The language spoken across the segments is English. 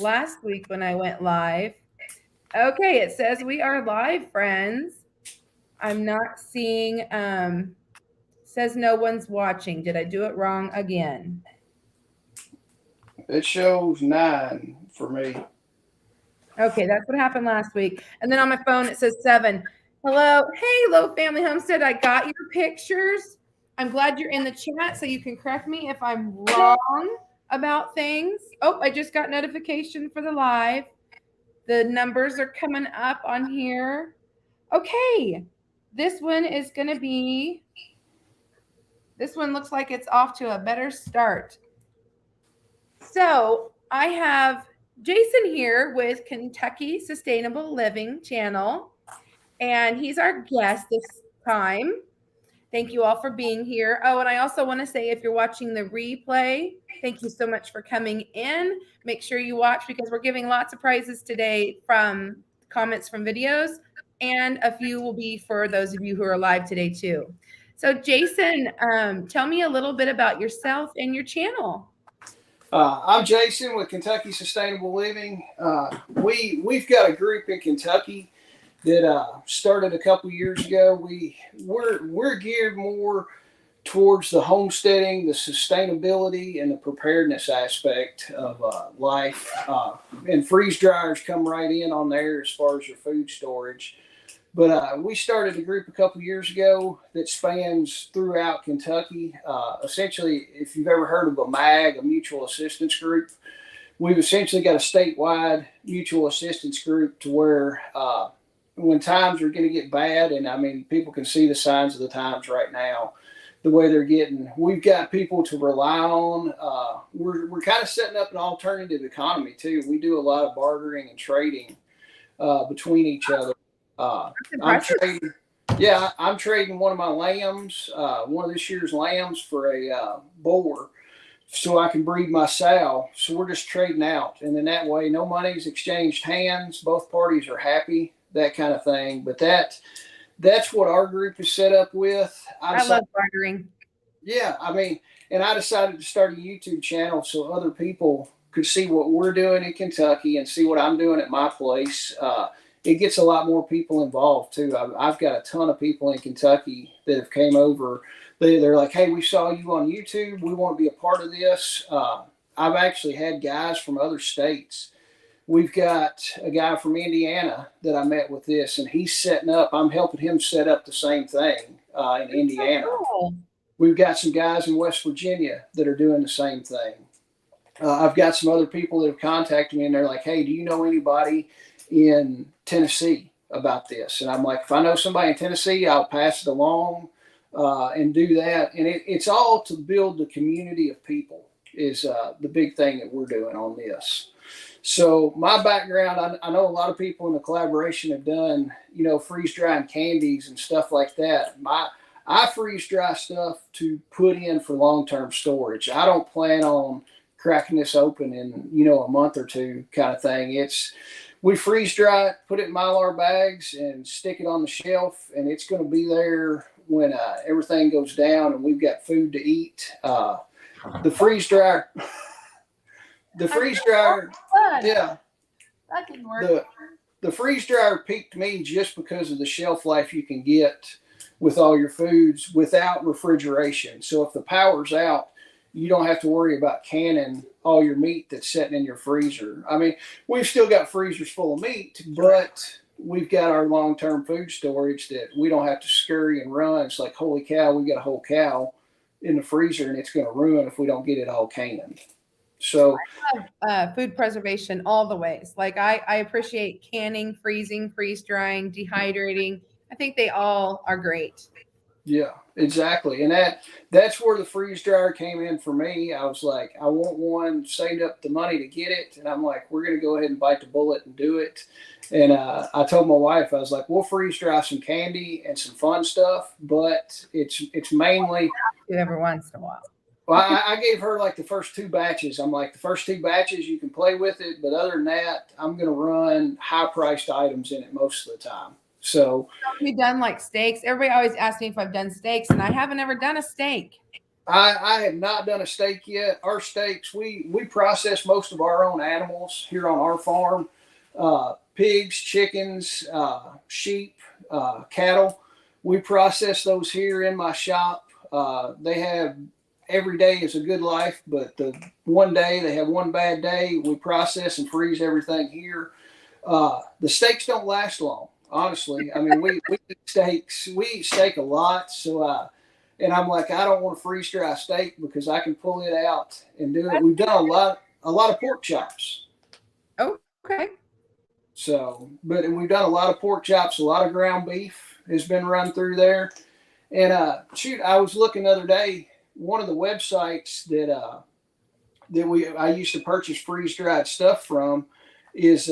last week when I went live. Okay, it says we are live, friends. I'm not seeing, says no one's watching. Did I do it wrong again? It shows 9 for me. Okay, that's what happened last week. And then on my phone, it says 7. Hello. Hey, Low Family Homestead. I got your pictures. I'm glad you're in the chat so you can correct me if I'm wrong about things. Oh, I just got notification for the live. The numbers are coming up on here. Okay. This one is going to be, this one looks like it's off to a better start. So I have Jason here with Kentucky Sustainable Living Channel, and he's our guest this time. Thank you all for being here. Oh, and I also want to say if you're watching the replay, thank you so much for coming in. Make sure you watch because we're giving lots of prizes today from comments from videos, and a few will be for those of you who are live today too. So Jason, tell me a little bit about yourself and your channel. I'm Jason with Kentucky Sustainable Living. We've got a group in Kentucky that started a couple years ago. We're geared more towards the homesteading, the sustainability, and the preparedness aspect of life. And freeze dryers come right in on there as far as your food storage. But we started a group a couple years ago that spans throughout Kentucky. Essentially, if you've ever heard of a MAG, a mutual assistance group, we've essentially got a statewide mutual assistance group to where when times are going to get bad, and I mean, people can see the signs of the times right now, the way they're getting, we've got people to rely on. We're kind of setting up an alternative economy too. We do a lot of bartering and trading between each other. I'm trading. Yeah, I'm trading one of my lambs, one of this year's lambs, for a boar, so I can breed my sow. So we're just trading out, and then that way, no money's exchanged hands. Both parties are happy, that kind of thing. But that's what our group is set up with. I love bartering. Yeah, I mean, and I decided to start a YouTube channel so other people could see what we're doing in Kentucky and see what I'm doing at my place. It gets a lot more people involved too. I've got a ton of people in Kentucky that have came over. They're like, hey, we saw you on YouTube. We want to be a part of this. I've actually had guys from other states. We've got a guy from Indiana that I met with this, and he's setting up. I'm helping him set up the same thing in Indiana. So cool. We've got some guys in West Virginia that are doing the same thing. I've got some other people that have contacted me, and they're like, hey, do you know anybody in Tennessee about this? And I'm like, if I know somebody in Tennessee, I'll pass it along and do that. And it's all to build the community of people is the big thing that we're doing on this. So my background, I know a lot of people in the collaboration have done, freeze drying candies and stuff like that. I freeze dry stuff to put in for long-term storage. I don't plan on cracking this open in, a month or two kind of thing. We freeze dry it, put it in Mylar bags, and stick it on the shelf, and it's going to be there when everything goes down and we've got food to eat. The freeze dryer, yeah, that can work. The freeze dryer piqued me just because of the shelf life you can get with all your foods without refrigeration. So if the power's out, you don't have to worry about canning all your meat that's sitting in your freezer. I mean, we've still got freezers full of meat, but we've got our long-term food storage that we don't have to scurry and run. It's like, holy cow, we got a whole cow in the freezer, and it's going to ruin if we don't get it all canned. So I love food preservation all the ways. Like I appreciate canning, freezing, freeze drying, dehydrating. I think they all are great. Yeah, exactly. And that's where the freeze dryer came in for me. I was like, I want one, saved up the money to get it. And I'm like, we're going to go ahead and bite the bullet and do it. And I told my wife, I was like, we'll freeze dry some candy and some fun stuff, but it's mainly every once in a while. Well, I gave her like the first 2 batches. I'm like, the first 2 batches, you can play with it. But other than that, I'm going to run high-priced items in it most of the time. So have you done like steaks? Everybody always asks me if I've done steaks, and I haven't ever done a steak. I have not done a steak yet. Our steaks, we process most of our own animals here on our farm. Pigs, chickens, sheep, cattle. We process those here in my shop. They have every day is a good life, but the one day they have one bad day. We process and freeze everything here. The steaks don't last long, honestly. I mean, we eat steaks. We eat steak a lot, so and I'm like, I don't want to freeze dry steak because I can pull it out and do it. We've done a lot of pork chops. Oh, okay. So, but we've done a lot of pork chops, a lot of ground beef has been run through there. And shoot, I was looking the other day. One of the websites that I used to purchase freeze dried stuff from is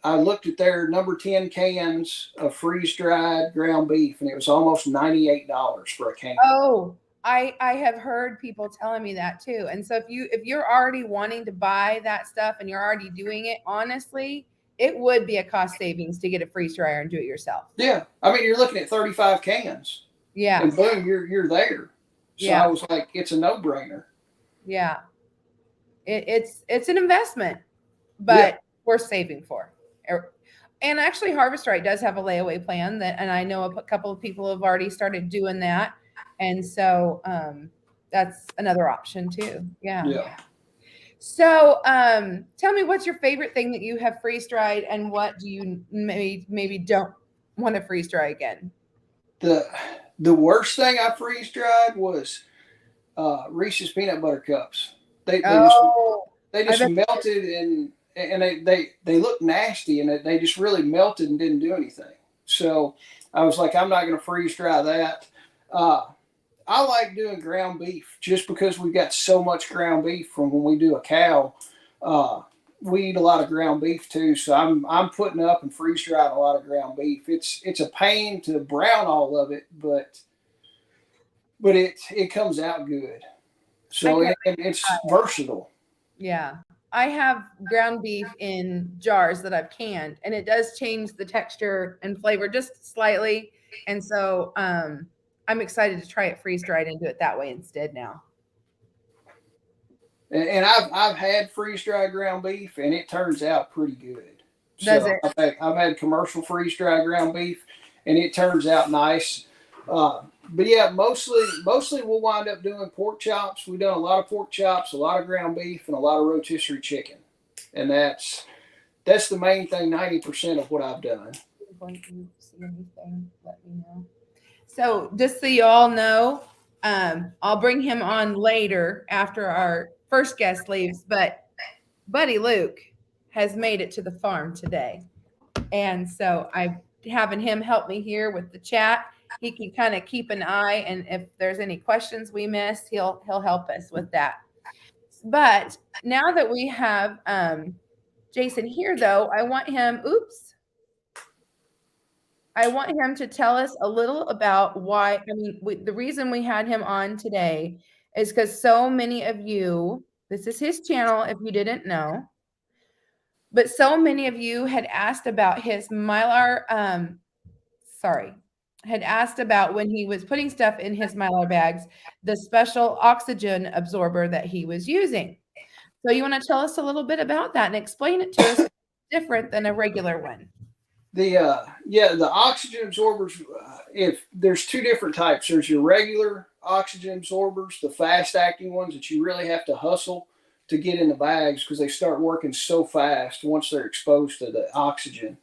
I looked at their number 10 cans of freeze dried ground beef, and it was almost $98 for a can. Oh, I have heard people telling me that too. And so if you're already wanting to buy that stuff and you're already doing it, honestly, it would be a cost savings to get a freeze dryer and do it yourself. Yeah, I mean, you're looking at 35 cans. Yeah, and boom, you're there. So yeah. I was like, it's a no-brainer. Yeah, it's an investment, but we're saving for. And actually, Harvest Right does have a layaway plan and I know a couple of people have already started doing that, and so that's another option too. Yeah. Yeah. So, tell me, what's your favorite thing that you have freeze dried, and what do you maybe don't want to freeze dry again? The worst thing I freeze dried was Reese's peanut butter cups. They just melted and they look nasty, and they just really melted and didn't do anything. So I was like, I'm not going to freeze dry that. I like doing ground beef just because we've got so much ground beef from when we do a cow. We eat a lot of ground beef too, so I'm putting up and freeze drying a lot of ground beef. It's a pain to brown all of it, but it comes out good. So it's versatile. Yeah. I have ground beef in jars that I've canned, and it does change the texture and flavor just slightly. And so I'm excited to try it freeze dried and do it that way instead now. And I've had freeze dried ground beef, and it turns out pretty good. Does it? I've had commercial freeze dried ground beef, and it turns out nice. But yeah, mostly we'll wind up doing pork chops. We've done a lot of pork chops, a lot of ground beef, and a lot of rotisserie chicken, and that's the main thing. 90% of what I've done. When you see anything, let me know. So just so you all know, I'll bring him on later after our first guest leaves, but Buddy Luke has made it to the farm today. And so I'm having him help me here with the chat. He can kind of keep an eye, and if there's any questions we missed, he'll help us with that. But now that we have Jason here, though, I want him to tell us a little about why. I mean, the reason we had him on today is because so many of you, this is his channel if you didn't know, but so many of you had asked about his Mylar, had asked about when he was putting stuff in his Mylar bags, the special oxygen absorber that he was using. So you want to tell us a little bit about that and explain it to us different than a regular one? The oxygen absorbers, if there's two different types. There's your regular oxygen absorbers, the fast acting ones that you really have to hustle to get in the bags because they start working so fast once they're exposed to the oxygen.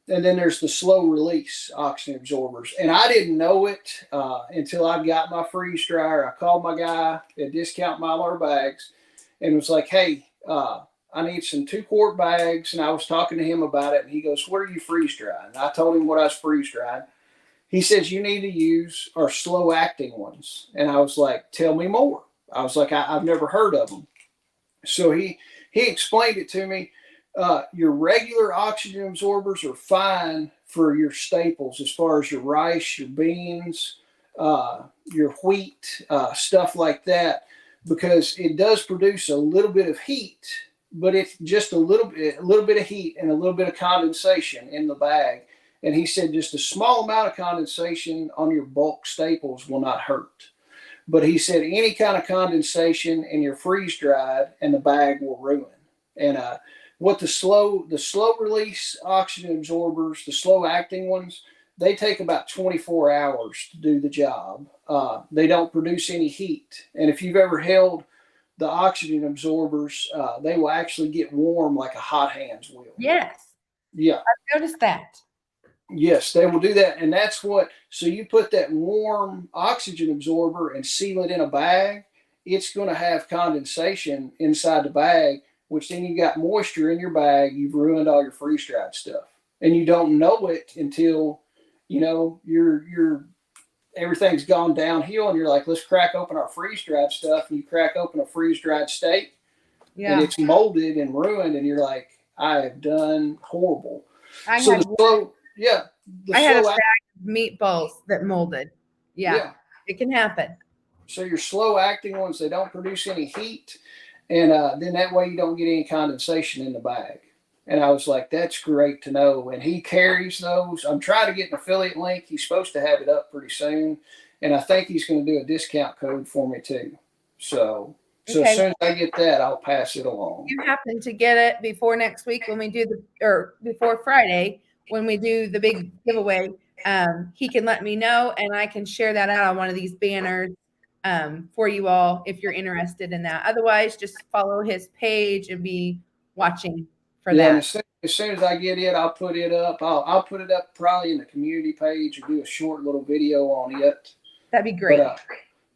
And then there's the slow release oxygen absorbers. And I didn't know it until I got my freeze dryer. I called my guy at Discount Mylar Bags and was like, hey, I need some 2-quart bags. And I was talking to him about it. And he goes, what are you freeze drying? And I told him what I was freeze drying. He says, you need to use our slow acting ones. And I was like, tell me more. I was like, I've never heard of them. So he explained it to me. Your regular oxygen absorbers are fine for your staples as far as your rice, your beans, your wheat, stuff like that, because it does produce a little bit of heat, but it's just a little bit of heat and a little bit of condensation in the bag. And he said just a small amount of condensation on your bulk staples will not hurt. But he said any kind of condensation in your freeze dried and the bag will ruin. And what the slow release oxygen absorbers, the slow acting ones, they take about 24 hours to do the job. They don't produce any heat. And if you've ever held the oxygen absorbers, they will actually get warm like a hot hands will. Yes. Yeah. I've noticed that. Yes, they will do that. And that's what, so you put that warm oxygen absorber and seal it in a bag, it's going to have condensation inside the bag, which then you got moisture in your bag. You've ruined all your freeze dried stuff. And you don't know it until, you know, you're everything's gone downhill and you're like, let's crack open our freeze dried stuff. And you crack open a freeze dried steak and it's molded and ruined. And you're like, I have done horrible. I had a bag of meatballs that molded. Yeah, it can happen. So your slow acting ones, they don't produce any heat. And then that way you don't get any condensation in the bag. And I was like, that's great to know. And he carries those. I'm trying to get an affiliate link. He's supposed to have it up pretty soon. And I think he's going to do a discount code for me too. So as soon as I get that, I'll pass it along. If you happen to get it before next week when we do before Friday, when we do the big giveaway, he can let me know and I can share that out on one of these banners for you all if you're interested in that. Otherwise, just follow his page and be watching for that. As soon as I get it, I'll put it up. I'll put it up probably in the community page or do a short little video on it. That'd be great.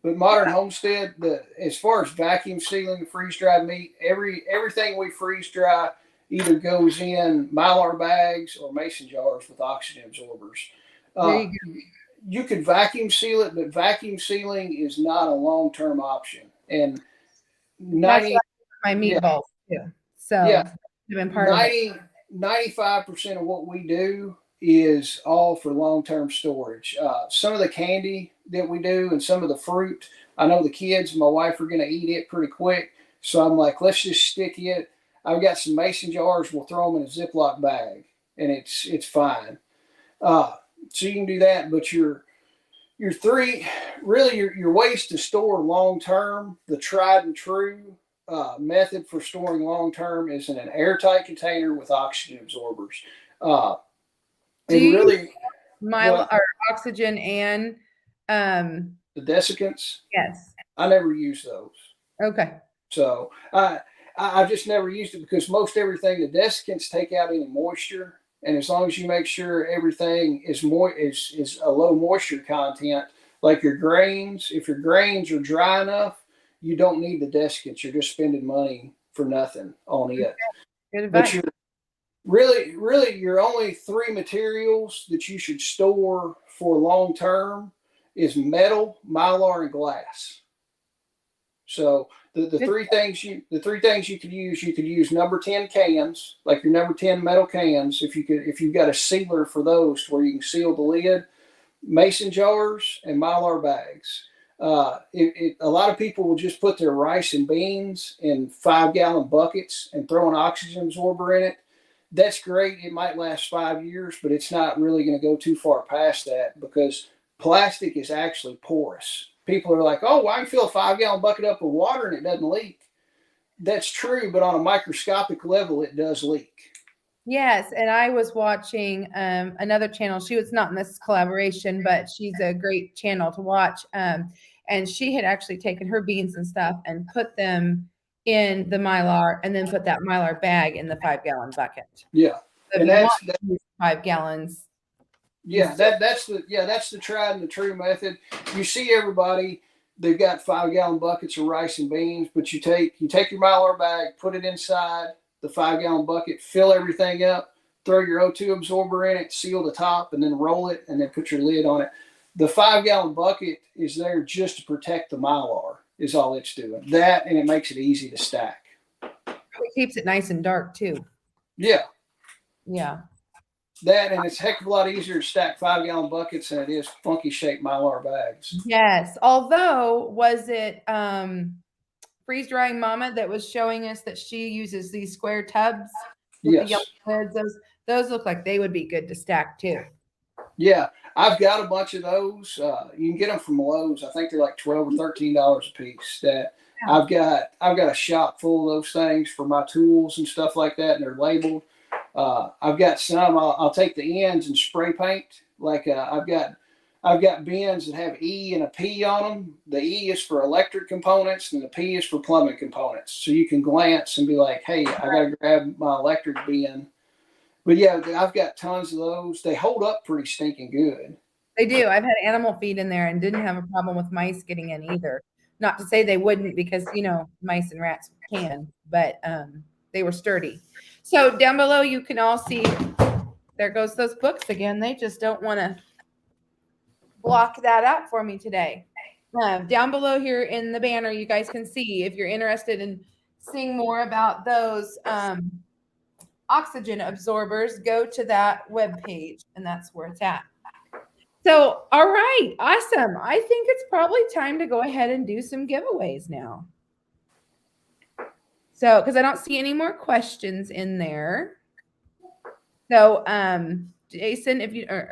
But Modern Homestead, as far as vacuum sealing the freeze dried meat, everything we freeze dry either goes in Mylar bags or mason jars with oxygen absorbers. You could vacuum seal it, but vacuum sealing is not a long-term option. And 95% of what we do is all for long-term storage. Some of the candy that we do and some of the fruit, I know the kids and my wife are going to eat it pretty quick. So I'm like, let's just stick it. I've got some mason jars. We'll throw them in a Ziploc bag, and it's fine. So you can do that. But your ways to store long term, the tried and true method for storing long term is in an airtight container with oxygen absorbers. Do you use oxygen and the desiccants? Yes. I never use those. Okay. So I've just never used it because most everything, the desiccants take out any moisture. And as long as you make sure everything is a low moisture content, like your grains, if your grains are dry enough, you don't need the desiccants. You're just spending money for nothing on it. Good advice. But really, your only three materials that you should store for long term is metal, Mylar, and glass. So the three things you could use number 10 cans, like your number 10 metal cans. If you've got a sealer for those where you can seal the lid, mason jars and Mylar bags. A lot of people will just put their rice and beans in 5-gallon buckets and throw an oxygen absorber in it. That's great. It might last 5 years, but it's not really going to go too far past that because plastic is actually porous. People are like, oh, well, I can fill a 5-gallon bucket up with water and it doesn't leak. That's true, but on a microscopic level, it does leak. Yes, and I was watching another channel. She was not in this collaboration, but she's a great channel to watch. And she had actually taken her beans and stuff and put them in the Mylar and then put that Mylar bag in the 5-gallon bucket. Yeah. So and that's 5 gallons. Yeah, that's the tried and the true method. You see everybody, they've got 5-gallon buckets of rice and beans, but you take your Mylar bag, put it inside the 5-gallon bucket, fill everything up, throw your O2 absorber in it, seal the top, and then roll it, and then put your lid on it. The 5-gallon bucket is there just to protect the Mylar, is all it's doing. That, and it makes it easy to stack. It keeps it nice and dark, too. Yeah. Yeah. That, and it's a heck of a lot easier to stack 5-gallon buckets than it is funky shaped Mylar bags. Yes. Although, was it Freeze Drying Mama that was showing us that she uses these square tubs with the yellow lids? Those look like they would be good to stack too. Yeah, I've got a bunch of those. You can get them from Lowe's. I think they're like $12 or $13 a piece. That I've got a shop full of those things for my tools and stuff like that, and they're labeled. I've got some. I'll take the ends and spray paint. Like I've got bins that have E and a P on them. The E is for electric components, and the P is for plumbing components. So you can glance and be like, "Hey, I got to grab my electric bin." But yeah, I've got tons of those. They hold up pretty stinking good. They do. I've had animal feed in there and didn't have a problem with mice getting in either. Not to say they wouldn't, because mice and rats can, but they were sturdy. So down below you can all see, there goes those books again. They just don't want to block that out for me today. Down below here in the banner, you guys can see, if you're interested in seeing more about those oxygen absorbers, go to that webpage, and that's where it's at. So, all right, awesome. I think it's probably time to go ahead and do some giveaways now. So, because I don't see any more questions in there. So, Jason,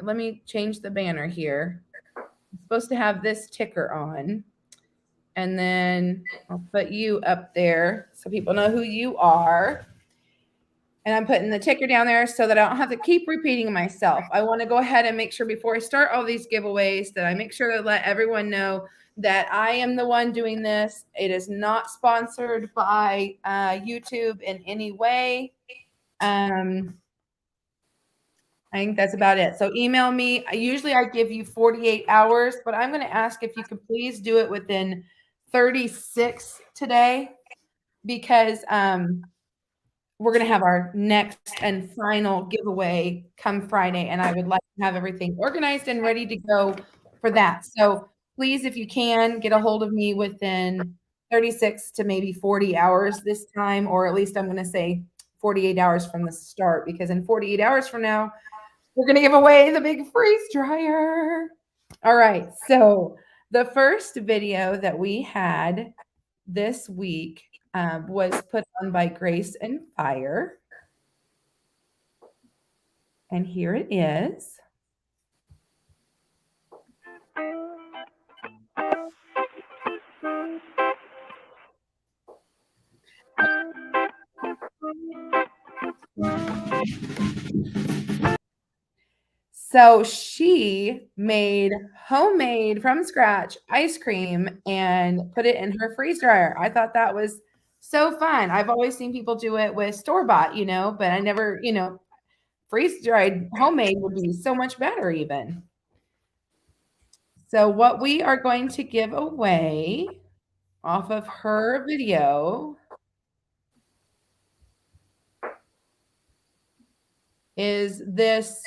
let me change the banner here. I'm supposed to have this ticker on, and then I'll put you up there so people know who you are. And I'm putting the ticker down there so that I don't have to keep repeating myself. I want to go ahead and make sure before I start all these giveaways that I make sure to let everyone know that I am the one doing this. It is not sponsored by YouTube in any way. I think that's about it. So email me. Usually I give you 48 hours, but I'm going to ask if you could please do it within 36 today, because we're going to have our next and final giveaway come Friday, and I would like to have everything organized and ready to go for that. So please, if you can, get a hold of me within 36 to maybe 40 hours this time, or at least I'm going to say 48 hours from the start, because in 48 hours from now, we're going to give away the big freeze dryer. All right. So the first video that we had this week was put on by Grace and Fire. And here it is. So she made homemade from scratch ice cream and put it in her freeze dryer. I thought that was so fun. I've always seen people do it with store-bought, but I never, freeze-dried homemade would be so much better even. So what we are going to give away off of her video is this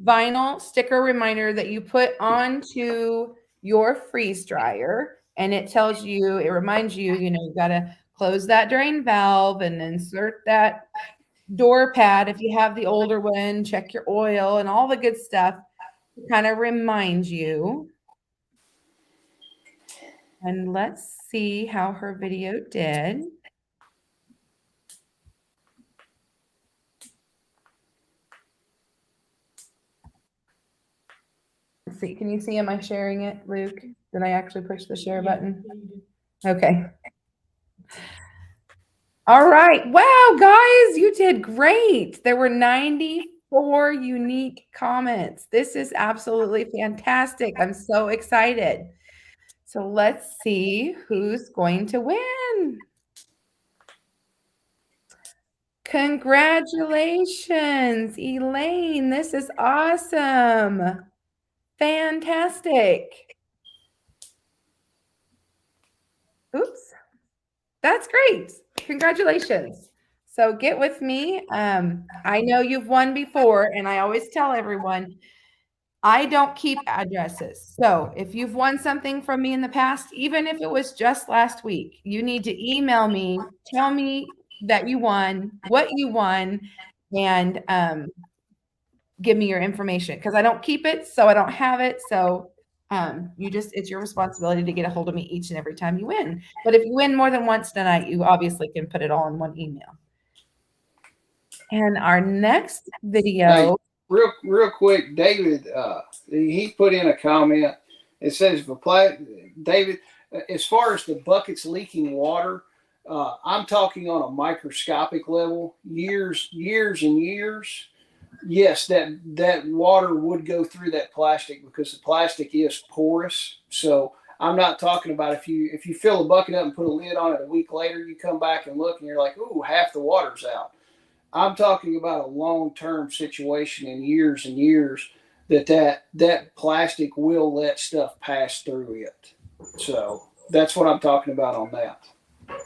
vinyl sticker reminder that you put onto your freeze dryer, and it tells you, it reminds you, you got to close that drain valve and insert that door pad if you have the older one, check your oil and all the good stuff to kind of remind you. And let's see how her video did. Let's see, can you see, am I sharing it, Luke? Did I actually push the share button? Okay. All right. Wow, guys, you did great. There were 94 unique comments. This is absolutely fantastic. I'm so excited. So let's see who's going to win. Congratulations, Elaine. This is awesome. Fantastic. Oops. That's great. Congratulations. So get with me. I know you've won before, and I always tell everyone, I don't keep addresses. So if you've won something from me in the past, even if it was just last week, you need to email me, tell me that you won, what you won, and give me your information, because I don't keep it, so I don't have it. So it's your responsibility to get a hold of me each and every time you win. But if you win more than once tonight, you obviously can put it all in one email. And our next video. real quick, David, he put in a comment. It says, David, as far as the buckets leaking water, I'm talking on a microscopic level, years and years. Yes, that water would go through that plastic because the plastic is porous. So I'm not talking about if you fill a bucket up and put a lid on it a week later, you come back and look and you're like, ooh, half the water's out. I'm talking about a long-term situation in years and years that plastic will let stuff pass through it. So that's what I'm talking about on that.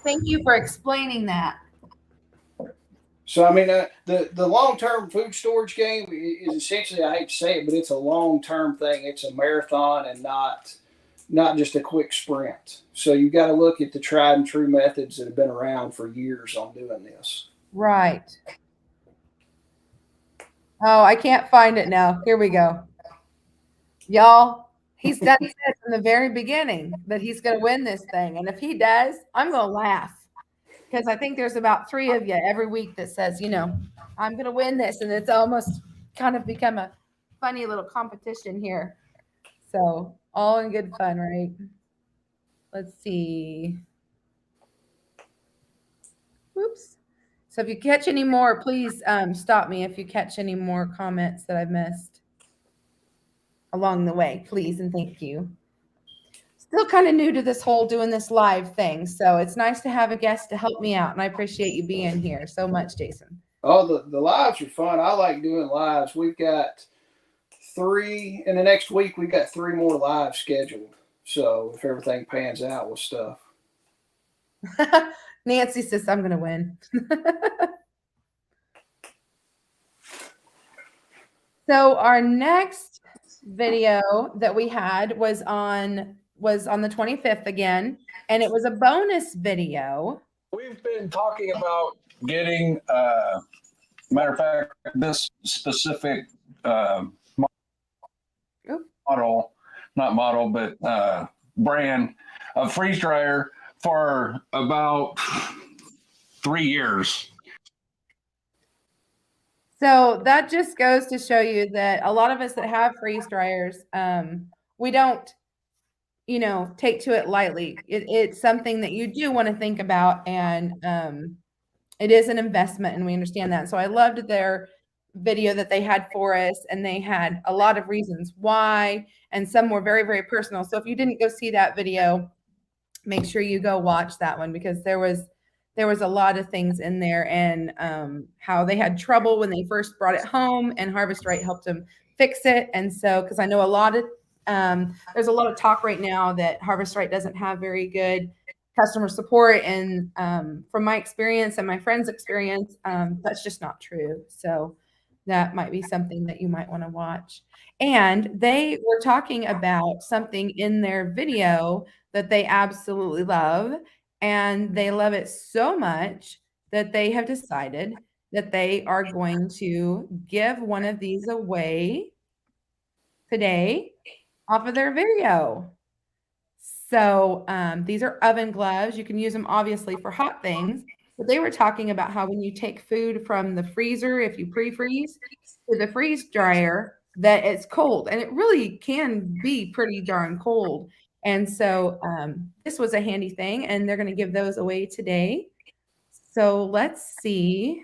Thank you for explaining that. So I mean, the long-term food storage game is essentially, I hate to say it, but it's a long-term thing. It's a marathon and not just a quick sprint. So you got to look at the tried and true methods that have been around for years on doing this. Right. Oh, I can't find it now. Here we go. Y'all, he's done said from the very beginning that he's going to win this thing. And if he does, I'm going to laugh because I think there's about 3 of you every week that says, I'm going to win this. And it's almost kind of become a funny little competition here. So all in good fun, right? Let's see. Whoops. So if you catch any more, please stop me if you catch any more comments that I've missed along the way, please and thank you. Still kind of new to this whole doing this live thing, so it's nice to have a guest to help me out, and I appreciate you being here so much, Jason. Oh, the lives are fun. I like doing lives. We've got 3 in the next week. We've got 3 more lives scheduled. So if everything pans out with stuff. Nancy says I'm gonna win. So our next video that we had was on the 25th again, and it was a bonus video. We've been talking about getting, matter of fact, this specific model, not model, but brand of freeze dryer for about 3 years. So that just goes to show you that a lot of us that have freeze dryers, we don't, take to it lightly. It's something that you do want to think about, and it is an investment, and we understand that. So I loved their video that they had for us, and they had a lot of reasons why, and some were very, very personal. So if you didn't go see that video, make sure you go watch that one because there was a lot of things in there, and how they had trouble when they first brought it home, and Harvest Right helped them fix it. And so, because I know a lot of there's a lot of talk right now that Harvest Right doesn't have very good customer support, and from my experience and my friends' experience, that's just not true. So that might be something that you might want to watch. And they were talking about something in their video that they absolutely love, and they love it so much that they have decided that they are going to give one of these away today off of their video. So these are oven gloves. You can use them obviously for hot things, but they were talking about how when you take food from the freezer, if you pre-freeze, to the freeze dryer, that it's cold, and it really can be pretty darn cold. And so this was a handy thing, and they're going to give those away today. So let's see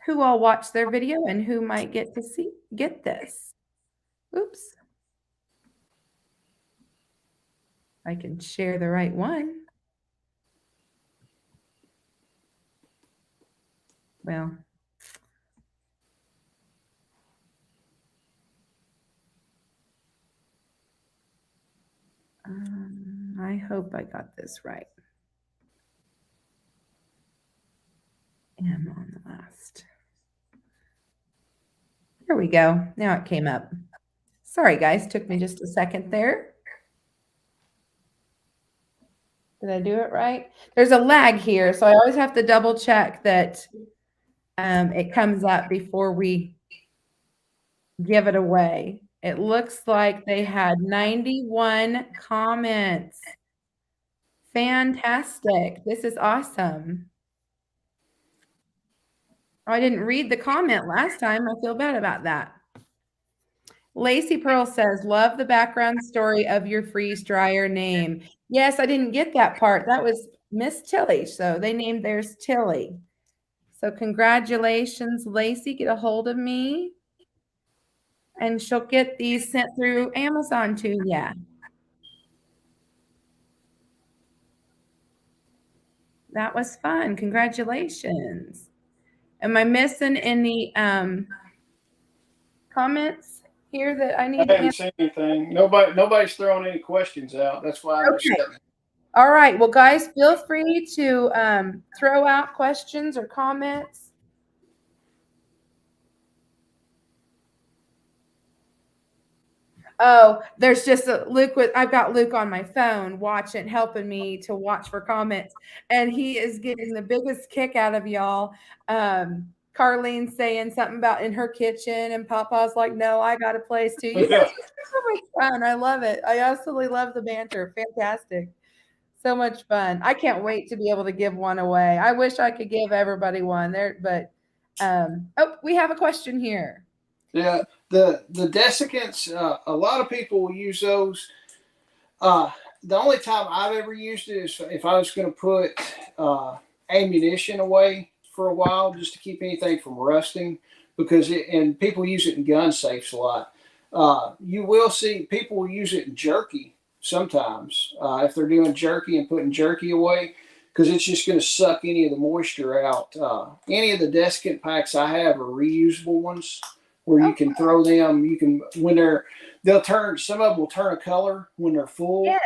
who all watched their video and who might get this. Oops. I can share the right one. Well, I hope I got this right. M on the last. There we go. Now it came up. Sorry, guys. Took me just a second there. Did I do it right? There's a lag here, so I always have to double check that it comes up before we give it away. It looks like they had 91 comments. Fantastic. This is awesome. I didn't read the comment last time. I feel bad about that. Lacey Pearl says, love the background story of your freeze dryer name. Yes, I didn't get that part. That was Miss Tilly. So they named theirs Tilly. So congratulations, Lacey. Get a hold of me. And she'll get these sent through Amazon to you. That was fun. Congratulations. Am I missing any comments here that I need I to haven't answer? seen anything. Nobody's throwing any questions out. That's why I'm just Okay. All right. Well, guys, feel free to throw out questions or comments. Oh, there's just a Luke with I've got Luke on my phone watching, helping me to watch for comments, and he is getting the biggest kick out of y'all. Carlene saying something about in her kitchen, and Papa's like, "No, I got a place too." You guys are so much fun. I love it. I absolutely love the banter. Fantastic. So much fun. I can't wait to be able to give one away. I wish I could give everybody one there, but oh, we have a question here. Yeah, the desiccants. A lot of people will use those. The only time I've ever used it is if I was going to put ammunition away for a while, just to keep anything from rusting. Because and people use it in gun safes a lot. You will see people will use it in jerky sometimes if they're doing jerky and putting jerky away, because it's just going to suck any of the moisture out. Any of the desiccant packs I have are reusable ones where you can throw them. You can they'll turn. Some of them will turn a color when they're full. Yes.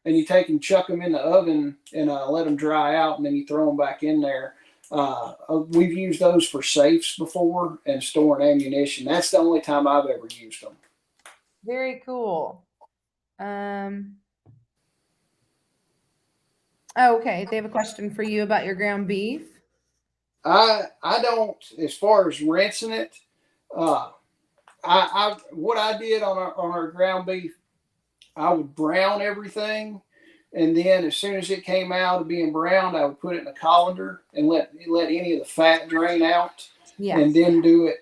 And you take and chuck them in the oven and let them dry out, and then you throw them back in there. We've used those for safes before and storing ammunition. That's the only time I've ever used them. Very cool. Okay, they have a question for you about your ground beef. I don't, as far as rinsing it. What I did on our ground beef, I would brown everything, and then as soon as it came out of being browned, I would put it in a colander and let any of the fat drain out. Yes. And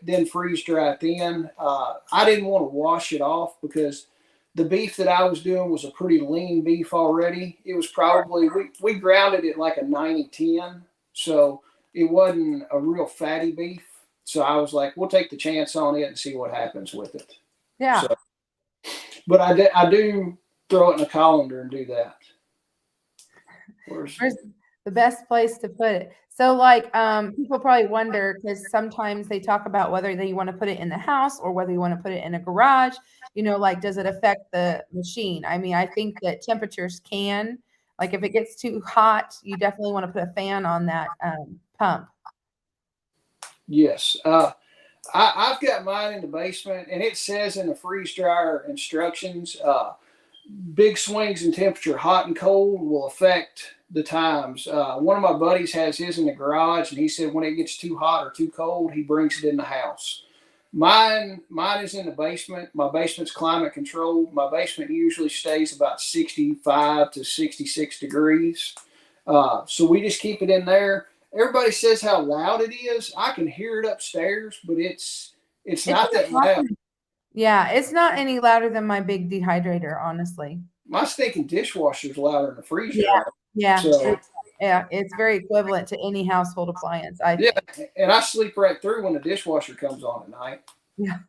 then freeze dry it. Then I didn't want to wash it off because the beef that I was doing was a pretty lean beef already. It was probably we grounded it like a 90-10, so it wasn't a real fatty beef. So I was like, we'll take the chance on it and see what happens with it. Yeah. So, but I do throw it in a colander and do that. Where's the best place to put it? So like people probably wonder, because sometimes they talk about whether they want to put it in the house or whether you want to put it in a garage, like does it affect the machine? I mean, I think that temperatures can, like if it gets too hot, you definitely want to put a fan on that pump. Yes. I've got mine in the basement, and it says in the freeze dryer instructions, big swings in temperature, hot and cold, will affect the times. One of my buddies has his in the garage, and he said when it gets too hot or too cold, he brings it in the house. Mine is in the basement. My basement's climate controlled. My basement usually stays about 65 to 66 degrees. So we just keep it in there. Everybody says how loud it is. I can hear it upstairs, but it's not that loud. Yeah, it's not any louder than my big dehydrator, honestly. My stinking dishwasher's louder than the freeze dryer. Yeah. So, it's very equivalent to any household appliance. And I sleep right through when the dishwasher comes on at night. Yeah.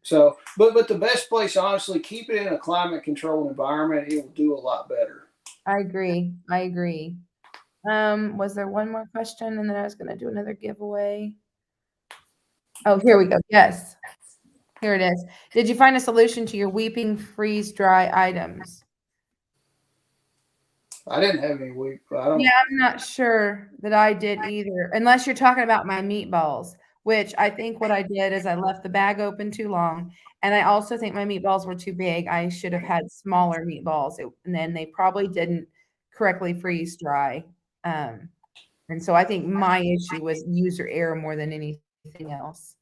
So, but the best place, honestly, keep it in a climate controlled environment. It will do a lot better. I agree. Was there one more question, and then I was going to do another giveaway? Oh, here we go. Yes. Here it is. Did you find a solution to your weeping freeze dry items? I didn't have any weep. I'm not sure that I did either, unless you're talking about my meatballs, which I think what I did is I left the bag open too long. And I also think my meatballs were too big. I should have had smaller meatballs, and then they probably didn't correctly freeze dry. And so I think my issue was user error more than anything else.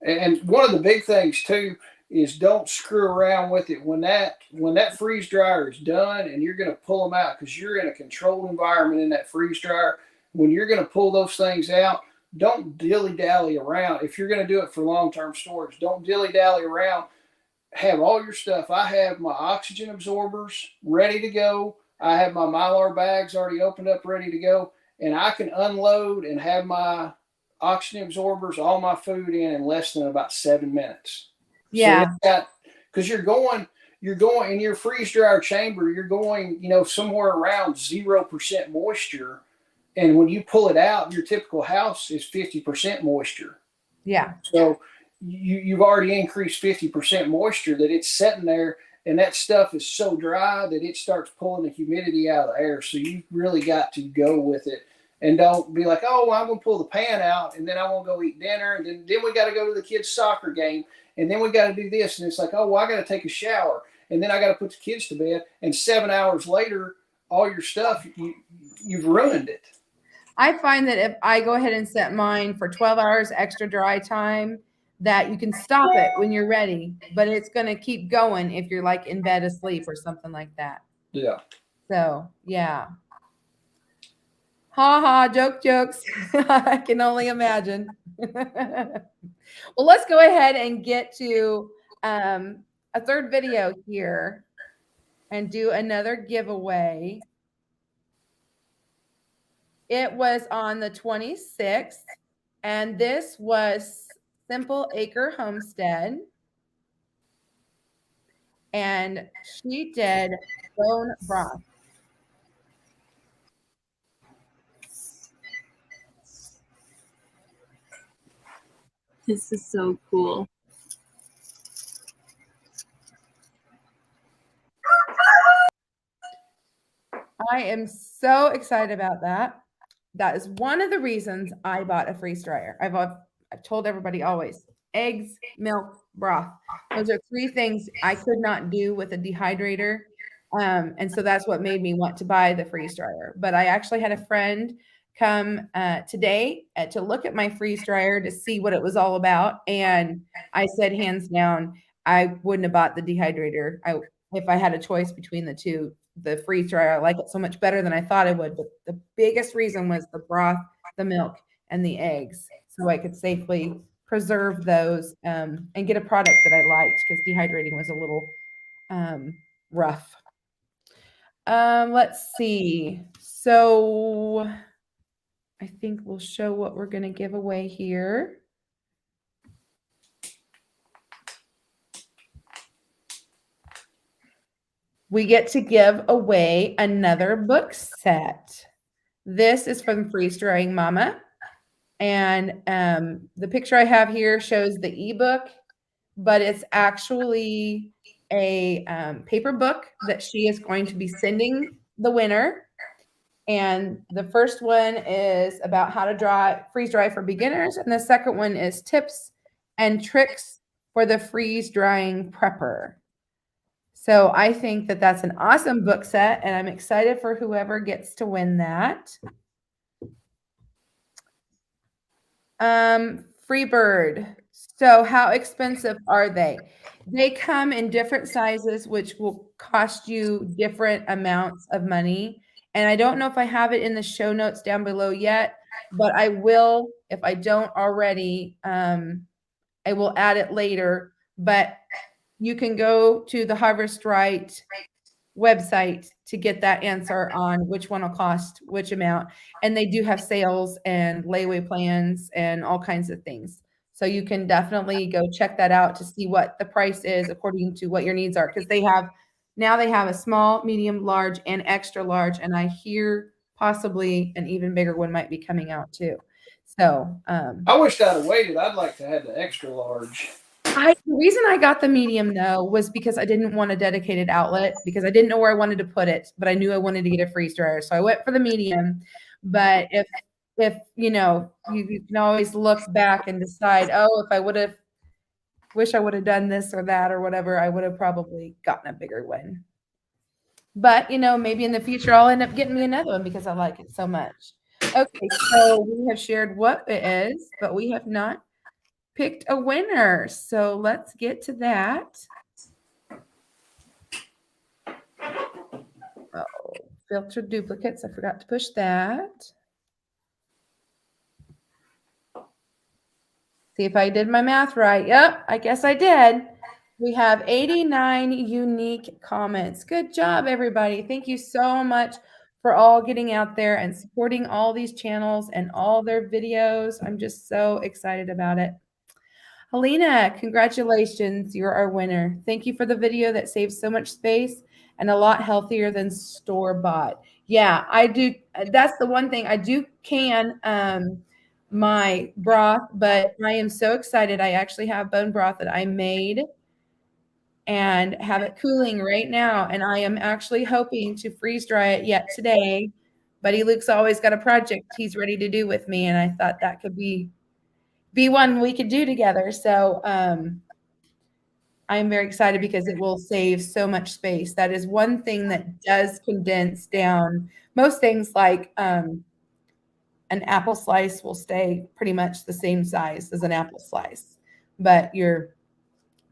And one of the big things too is don't screw around with it when that freeze dryer is done and you're going to pull them out, because you're in a controlled environment in that freeze dryer. When you're going to pull those things out, don't dilly-dally around. If you're going to do it for long-term storage, don't dilly-dally around. Have all your stuff. I have my oxygen absorbers ready to go. I have my Mylar bags already opened up, ready to go. And I can unload and have my oxygen absorbers, all my food in less than about 7 minutes. Yeah. So because you're going in your freeze dryer chamber, you're going, somewhere around 0% moisture. And when you pull it out, your typical house is 50% moisture. Yeah. So you've already increased 50% moisture that it's sitting there, and that stuff is so dry that it starts pulling the humidity out of the air. So you really got to go with it, and don't be like, oh, well, I'm going to pull the pan out, and then I want to go eat dinner, and then we got to go to the kids' soccer game, and then we got to do this, and it's like, oh, well, I got to take a shower, and then I got to put the kids to bed, and 7 hours later, all your stuff, you've ruined it. I find that if I go ahead and set mine for 12 hours extra dry time, that you can stop it when you're ready, but it's going to keep going if you're like in bed asleep or something like that. Yeah. So, yeah. Ha ha, jokes. I can only imagine. Well, let's go ahead and get to a third video here and do another giveaway. It was on the 26th, and this was Simple Acre Homestead. And she did bone broth. This is so cool. I am so excited about that. That is one of the reasons I bought a freeze dryer. I've told everybody always, eggs, milk, broth. Those are 3 things I could not do with a dehydrator. And so that's what made me want to buy the freeze dryer. But I actually had a friend come today to look at my freeze dryer to see what it was all about. And I said, hands down, I wouldn't have bought the dehydrator. If I had a choice between the two. The freeze dryer, I like it so much better than I thought I would. But the biggest reason was the broth, the milk, and the eggs, so I could safely preserve those and get a product that I liked, because dehydrating was a little rough. Let's see. So I think we'll show what we're going to give away here. We get to give away another book set. This is from Freeze Drying Mama. And the picture I have here shows the ebook, but it's actually a paper book that she is going to be sending the winner. And the first one is about how to freeze dry for beginners. And the second one is tips and tricks for the freeze drying prepper. So I think that that's an awesome book set, and I'm excited for whoever gets to win that. Freebird. So how expensive are they? They come in different sizes, which will cost you different amounts of money. And I don't know if I have it in the show notes down below yet, but I will, if I don't already, I will add it later. But you can go to the Harvest Right website to get that answer on which one will cost which amount. And they do have sales and layaway plans and all kinds of things. So you can definitely go check that out to see what the price is according to what your needs are. Because they have a small, medium, large, and extra large. And I hear possibly an even bigger one might be coming out too. So I wished I'd have waited. I'd like to have the extra large. The reason I got the medium though was because I didn't want a dedicated outlet, because I didn't know where I wanted to put it, but I knew I wanted to get a freeze dryer. So I went for the medium. But if you can always look back and decide, oh, if I wish I would have done this or that or whatever, I would have probably gotten a bigger one. But maybe in the future I'll end up getting me another one because I like it so much. Okay, so we have shared what it is, but we have not picked a winner. So let's get to that. Oh, filter duplicates. I forgot to push that. See if I did my math right. Yep, I guess I did. We have 89 unique comments. Good job, everybody. Thank you so much for all getting out there and supporting all these channels and all their videos. I'm just so excited about it. Helena, congratulations. You're our winner. Thank you for the video that saves so much space and a lot healthier than store-bought. Yeah, I do. That's the one thing. I do can my broth, but I am so excited. I actually have bone broth that I made and have it cooling right now. And I am actually hoping to freeze dry it yet today. Buddy Luke's always got a project he's ready to do with me. And I thought that could be one we could do together. So I'm very excited because it will save so much space. That is one thing that does condense down most things, like an apple slice will stay pretty much the same size as an apple slice, but your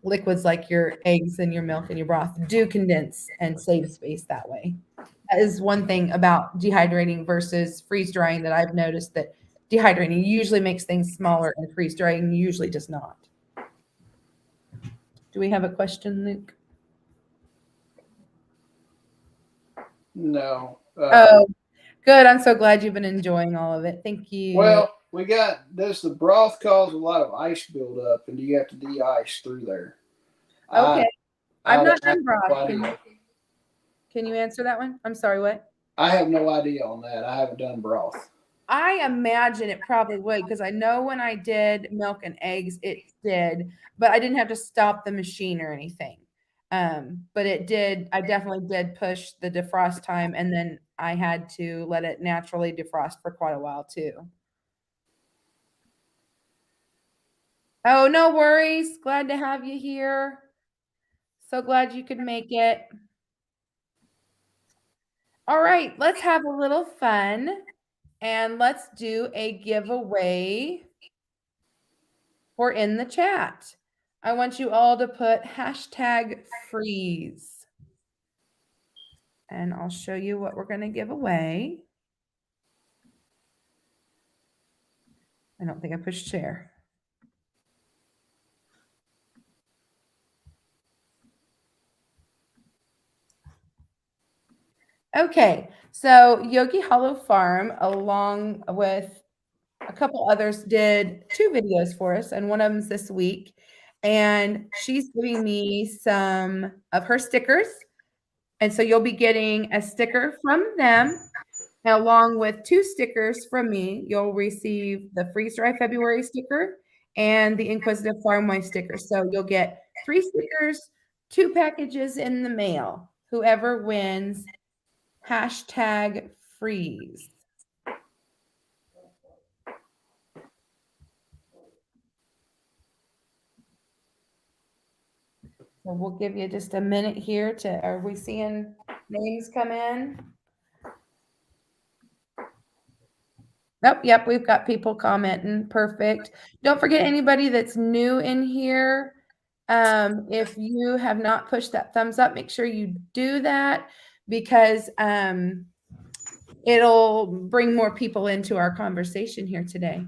liquids like your eggs and your milk and your broth do condense and save space that way. That is one thing about dehydrating versus freeze drying that I've noticed, that dehydrating usually makes things smaller and freeze drying usually does not. Do we have a question, Luke? No. Oh, good. I'm so glad you've been enjoying all of it. Thank you. Well, does the broth cause a lot of ice buildup, and do you have to de-ice through there? Okay. I've not done have broth. no idea. Can you answer that one? I'm sorry, what? I have no idea on that. I haven't done broth. I imagine it probably would, because I know when I did milk and eggs, it did, but I didn't have to stop the machine or anything. But it did. I definitely did push the defrost time, and then I had to let it naturally defrost for quite a while too. Oh, no worries. Glad to have you here. So glad you could make it. All right, let's have a little fun and let's do a giveaway for in the chat. I want you all to put #freeze. And I'll show you what we're going to give away. I don't think I pushed share. Okay, so Yogi Hollow Farm, along with a couple others, did 2 videos for us, and one of them's this week. And she's giving me some of her stickers. And so you'll be getting a sticker from them. Now, along with 2 stickers from me, you'll receive the Freeze Dry February sticker and the Inquisitive Farmwife sticker. So you'll get 3 stickers, 2 packages in the mail. Whoever wins, #freeze. So we'll give you just a minute here to, are we seeing names come in? Nope, yep, we've got people commenting. Perfect. Don't forget, anybody that's new in here, if you have not pushed that thumbs up, make sure you do that, because it'll bring more people into our conversation here today.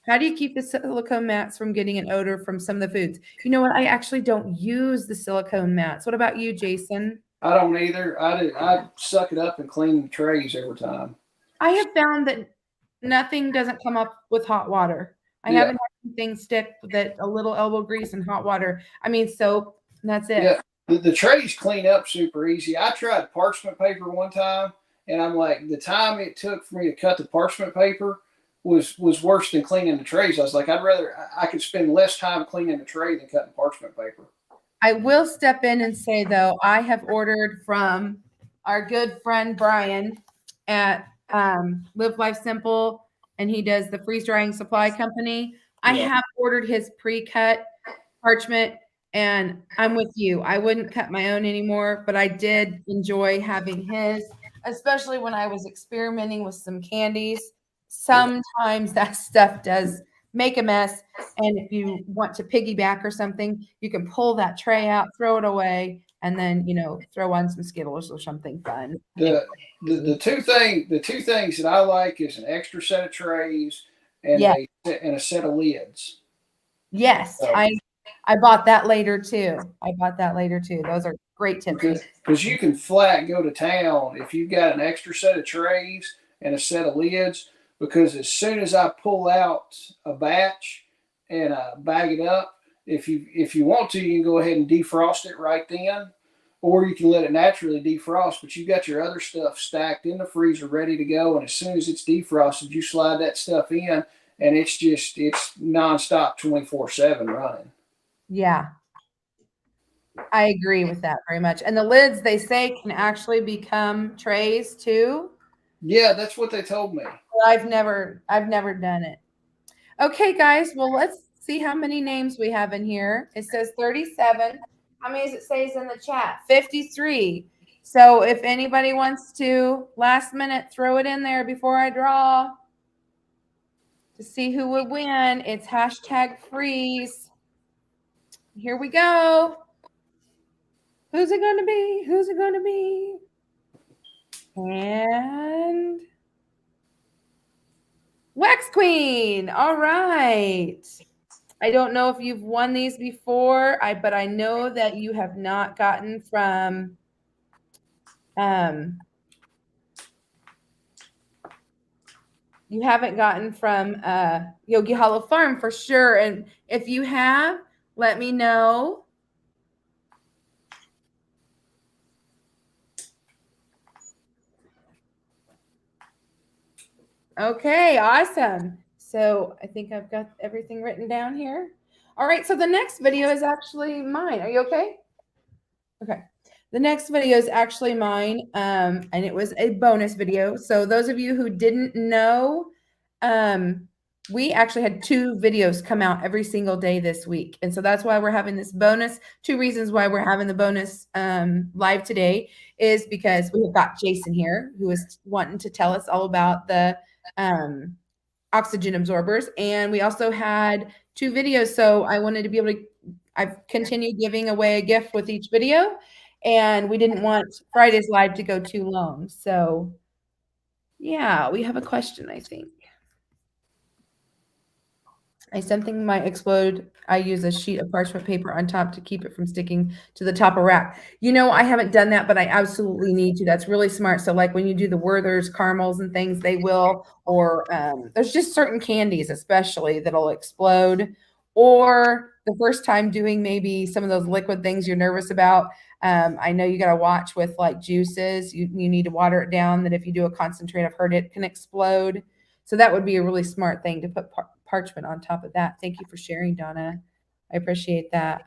How do you keep the silicone mats from getting an odor from some of the foods? You know what? I actually don't use the silicone mats. What about you, Jason? I don't either. I suck it up and clean the trays every time. I have found that nothing doesn't come up with hot water. I haven't had anything stick that a little elbow grease and hot water. I mean, soap, and that's it. Yeah, the trays clean up super easy. I tried parchment paper one time, and I'm like, the time it took for me to cut the parchment paper was worse than cleaning the trays. I was like, I could spend less time cleaning the tray than cutting parchment paper. I will step in and say, though, I have ordered from our good friend Brian at Live Life Simple, and he does the freeze drying supply company. I have ordered his pre-cut parchment, and I'm with you. I wouldn't cut my own anymore, but I did enjoy having his, especially when I was experimenting with some candies. Sometimes that stuff does make a mess, and if you want to piggyback or something, you can pull that tray out, throw it away, and then, you know, throw on some Skittles or something fun. The two things that I like is an extra set of trays and a set of lids. Yes, So- I bought that later too. Those are great tips. Because you can flat go to town if you've got an extra set of trays and a set of lids. Because as soon as I pull out a batch and bag it up, if you want to, you can go ahead and defrost it right then, or you can let it naturally defrost. But you've got your other stuff stacked in the freezer ready to go, and as soon as it's defrosted, you slide that stuff in, and it's nonstop 24/7 running. Yeah. I agree with that very much. And the lids, they say, can actually become trays too. Yeah, that's what they told me. I've never done it. Okay, guys. Well, let's see how many names we have in here. It says 37. How many does it say in the chat? 53. So if anybody wants to last minute throw it in there before I draw to see who would win, it's hashtag freeze. Here we go. Who's it going to be? Who's it going to be? And Wax Queen. All right. I don't know if you've won these before, but I know that you have not gotten from you haven't gotten from Yogi Hollow Farm for sure. And if you have, let me know. Okay, awesome. So I think I've got everything written down here. All right, so the next video is actually mine. Are you okay? Okay. The next video is actually mine, and it was a bonus video. So those of you who didn't know, we actually had 2 videos come out every single day this week. And so that's why we're having this bonus. 2 reasons why we're having the bonus live today is because we have got Jason here, who is wanting to tell us all about the oxygen absorbers. And we also had 2 videos. So I wanted to be able to, I've continued giving away a gift with each video. And we didn't want Friday's live to go too long. So yeah, we have a question, I think. Something might explode. I use a sheet of parchment paper on top to keep it from sticking to the top of rack. You know, I haven't done that, but I absolutely need to. That's really smart. So like when you do the Werther's caramels and things, they will, or there's just certain candies, especially that'll explode. Or the first time doing maybe some of those liquid things you're nervous about. I know you got to watch with like juices. You need to water it down, that if you do a concentrate, I've heard it can explode. So that would be a really smart thing to put parchment on top of that. Thank you for sharing, Donna. I appreciate that.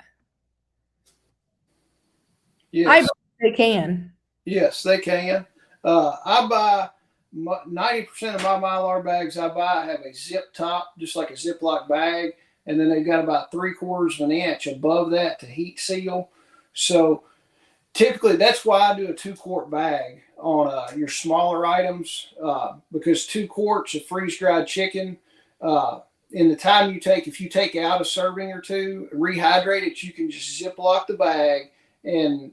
Yes. I believe they can. Yes, they can. I buy 90% of my Mylar bags I buy have a zip top, just like a Ziploc bag, and then they've got about 3/4 of an inch above that to heat seal. So typically, that's why I do a 2-quart bag on your smaller items, because 2 quarts of freeze-dried chicken, in the time you take, if you take out a serving or 2, rehydrate it, you can just Ziploc the bag, and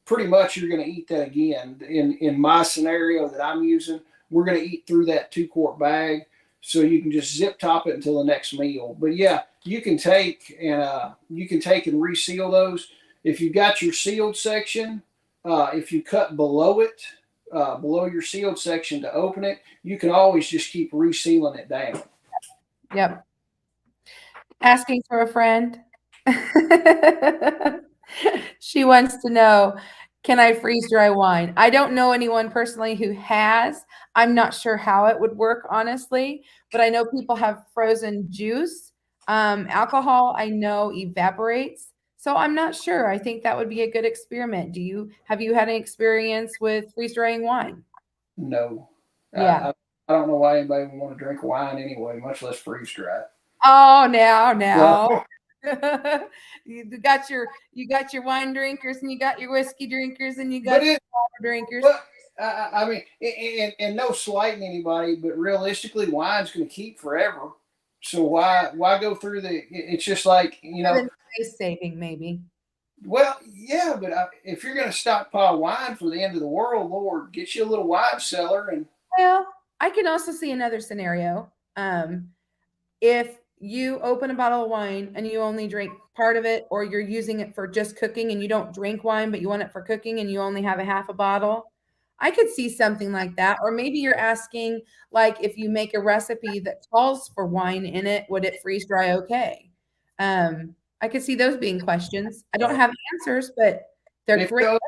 pretty much you're going to eat that again. In my scenario that I'm using, we're going to eat through that 2-quart bag, so you can just zip top it until the next meal. But yeah, you can take and reseal those. If you've got your sealed section, if you cut below it, below your sealed section to open it, you can always just keep resealing it down. Yep. Asking for a friend. She wants to know, can I freeze dry wine? I don't know anyone personally who has. I'm not sure how it would work, honestly, but I know people have frozen juice. Alcohol, I know, evaporates. So I'm not sure. I think that would be a good experiment. Have you had any experience with freeze drying wine? No. Yeah. I don't know why anybody would want to drink wine anyway, much less freeze dry. Oh, now. So, You got your wine drinkers, and you got your whiskey drinkers, and you got your water drinkers. But I mean, and no slighting anybody, but realistically, wine's going to keep forever. So why go through it's just like, Space saving, maybe. Well, yeah, but if you're going to stockpile wine for the end of the world, Lord, get you a little wine cellar. And Well, I can also see another scenario. If you open a bottle of wine and you only drink part of it, or you're using it for just cooking and you don't drink wine, but you want it for cooking and you only have a half a bottle, I could see something like that. Or maybe you're asking, like, if you make a recipe that calls for wine in it, would it freeze dry okay? I could see those being questions. I don't have answers, but they're great.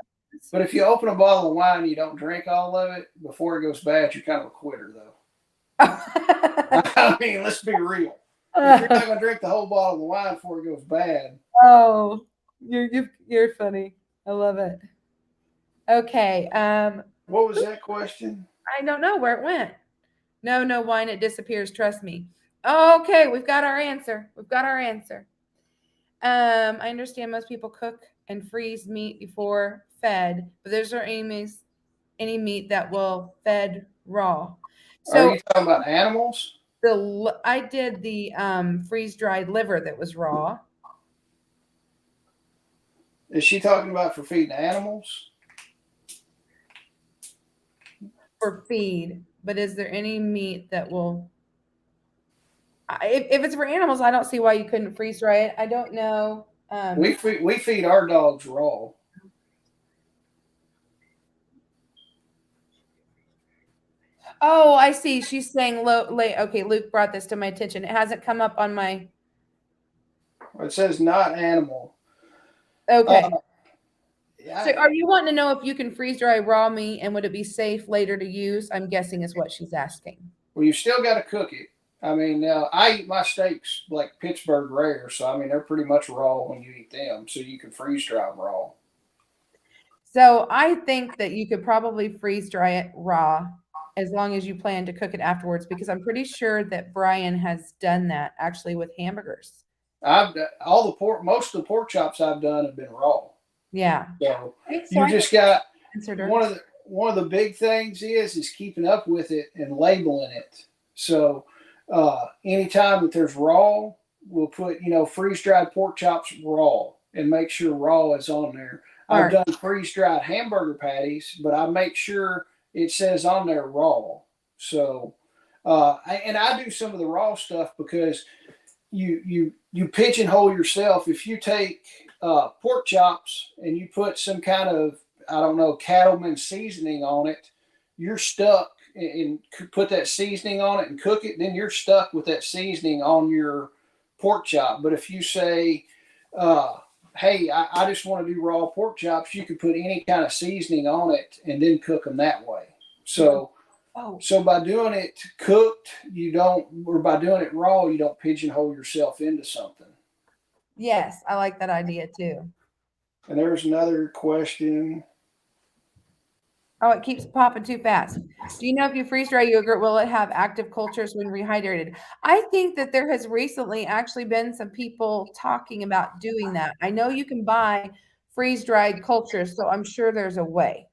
But if you open a bottle of wine and you don't drink all of it before it goes bad, you're kind of a quitter, though. I mean, let's be real. If you're not going to drink the whole bottle of wine before it goes bad. Oh, you're funny. I love it. Okay. What was that question? I don't know where it went. No wine, it disappears. Trust me. Okay, we've got our answer. I understand most people cook and freeze meat before fed, but there's any meat that will fed raw. So are you talking about animals? I did the freeze dried liver that was raw. Is she talking about for feeding animals? For feed, but is there any meat that will? If it's for animals, I don't see why you couldn't freeze dry it. I don't know. We feed our dogs raw. Oh, I see. She's saying okay, Luke brought this to my attention. It hasn't come up on my. It says not animal. Okay. Yeah, So are you wanting to know if you can freeze dry raw meat and would it be safe later to use? I'm guessing is what she's asking. Well, you still got to cook it. I mean, I eat my steaks like Pittsburgh rare, so I mean they're pretty much raw when you eat them. So you can freeze dry them raw. So I think that you could probably freeze dry it raw as long as you plan to cook it afterwards, because I'm pretty sure that Brian has done that actually with hamburgers. Most of the pork chops I've done have been raw. Yeah. So you just got one of the big things is keeping up with it and labeling it. So anytime that there's raw, we'll put freeze dried pork chops raw and make sure raw is on there. I've done freeze dried hamburger patties, but I make sure it says on there raw. So I do some of the raw stuff because you pigeonhole yourself. If you take pork chops and you put some kind of, I don't know, cattleman seasoning on it, you're stuck, and put that seasoning on it and cook it, then you're stuck with that seasoning on your pork chop. But if you say, hey, I just want to do raw pork chops, you can put any kind of seasoning on it and then cook them that way. So by doing it cooked, or by doing it raw, you don't pigeonhole yourself into something. Yes, I like that idea too. And there's another question. Oh, it keeps popping too fast. Do you know if you freeze dry yogurt, will it have active cultures when rehydrated? I think that there has recently actually been some people talking about doing that. I know you can buy freeze dried cultures, so I'm sure there's a way.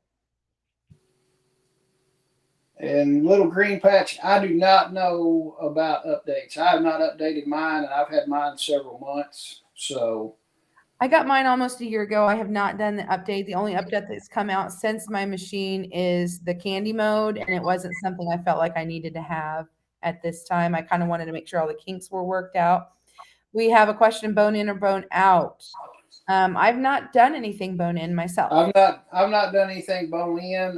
And Little Green Patch, I do not know about updates. I have not updated mine, and I've had mine several months. So I got mine almost a year ago. I have not done the update. The only update that's come out since my machine is the candy mode, and it wasn't something I felt like I needed to have at this time. I kind of wanted to make sure all the kinks were worked out. We have a question: bone in or bone out? I've not done anything bone in myself. I've not done anything bone in.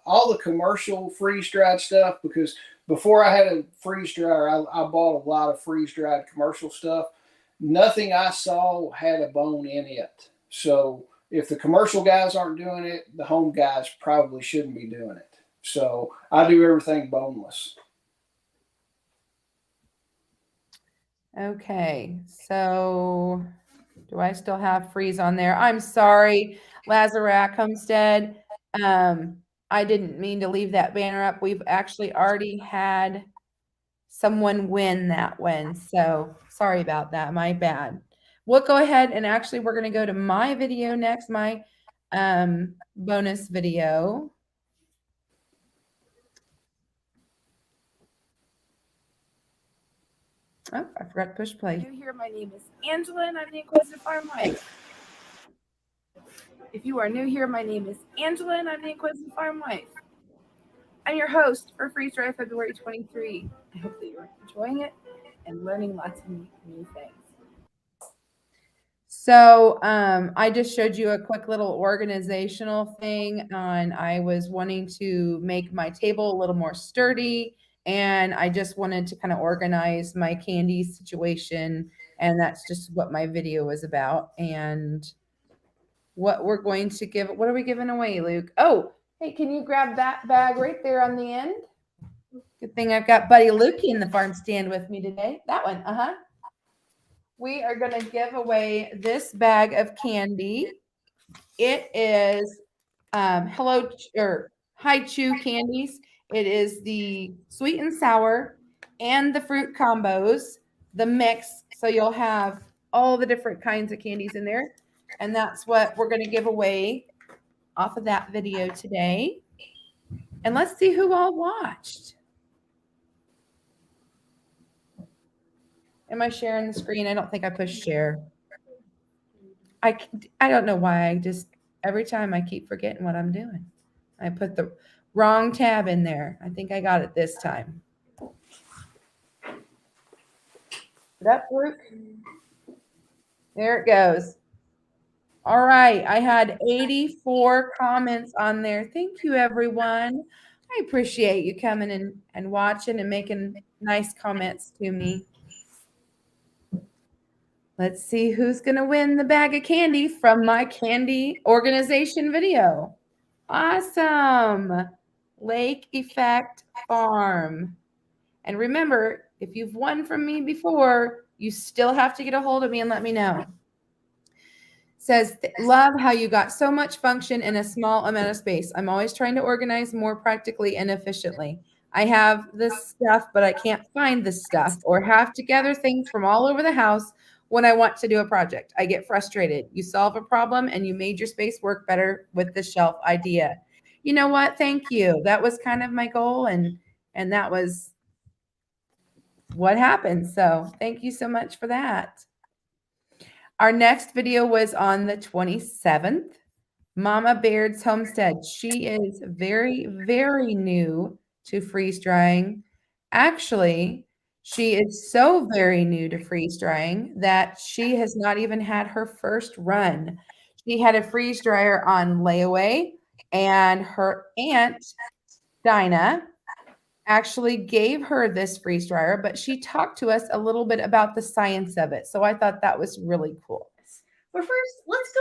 All the commercial freeze dried stuff, because before I had a freeze dryer, I bought a lot of freeze dried commercial stuff. Nothing I saw had a bone in it. So if the commercial guys aren't doing it, the home guys probably shouldn't be doing it. So I do everything boneless. Okay, so do I still have freeze on there? I'm sorry, Lazarak Homestead. I didn't mean to leave that banner up. We've actually already had someone win that one. So sorry about that. My bad. We'll go ahead and actually we're going to go to my video next, my bonus video. Oh, I forgot to push play. New here, my name is Angela and I'm the Inquisitive Farmwife. If you are new here, my name is Angela and I'm the Inquisitive Farmwife. I'm your host for Freeze Dry February 23. I hope that you're enjoying it. and learning lots of new things. So I just showed you a quick little organizational thing and I was wanting to make my table a little more sturdy, and I just wanted to kind of organize my candy situation, and that's just what my video was about. And what we're going to give, what are we giving away, Luke? Oh, hey, can you grab that bag right there on the end? Good thing I've got Buddy Lukey in the farm stand with me today. That one, we are going to give away this bag of candy. It is Hello or Hi Chew candies. It is the sweet and sour and the fruit combos, the mix. So you'll have all the different kinds of candies in there. And that's what we're going to give away off of that video today. And let's see who all watched. Am I sharing the screen? I don't think I pushed share. I don't know why. I just, every time I keep forgetting what I'm doing. I put the wrong tab in there. I think I got it this time. Put up, Luke. There it goes. All right. I had 84 comments on there. Thank you, everyone. I appreciate you coming in and watching and making nice comments to me. Let's see who's going to win the bag of candy from my candy organization video. Awesome. Lake Effect Farm. And remember, if you've won from me before, you still have to get a hold of me and let me know. Says, love how you got so much function in a small amount of space. I'm always trying to organize more practically and efficiently. I have this stuff, but I can't find this stuff or have to gather things from all over the house when I want to do a project. I get frustrated. You solve a problem and you made your space work better with the shelf idea. You know what? Thank you. That was kind of my goal, and that was what happened. So thank you so much for that. Our next video was on the 27th. Mama Baird's Homestead. She is very, very new to freeze drying. Actually, she is so very new to freeze drying that she has not even had her first run. She had a freeze dryer on layaway, and her aunt, Dinah, actually gave her this freeze dryer, but she talked to us a little bit about the science of it. So I thought that was really cool. But first, let's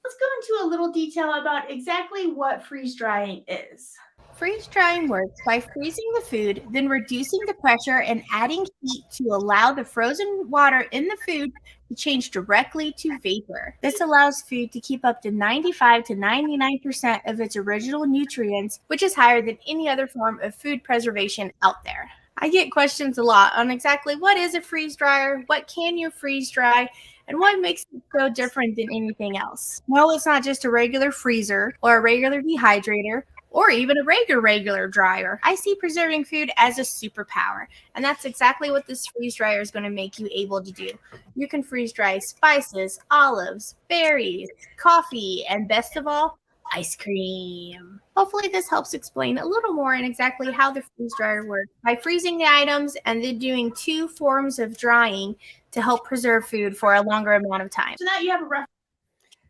go into a little detail about exactly what freeze drying is. Freeze drying works by freezing the food, then reducing the pressure and adding heat to allow the frozen water in the food to change directly to vapor. This allows food to keep up to 95 to 99% of its original nutrients, which is higher than any other form of food preservation out there. I get questions a lot on exactly what is a freeze dryer, what can you freeze dry, and what makes it so different than anything else. Well, it's not just a regular freezer or a regular dehydrator or even a regular dryer. I see preserving food as a superpower, and that's exactly what this freeze dryer is going to make you able to do. You can freeze dry spices, olives, berries, coffee, and best of all, ice cream. Hopefully this helps explain a little more in exactly how the freeze dryer works by freezing the items and then doing 2 forms of drying to help preserve food for a longer amount of time. So now you have a rough.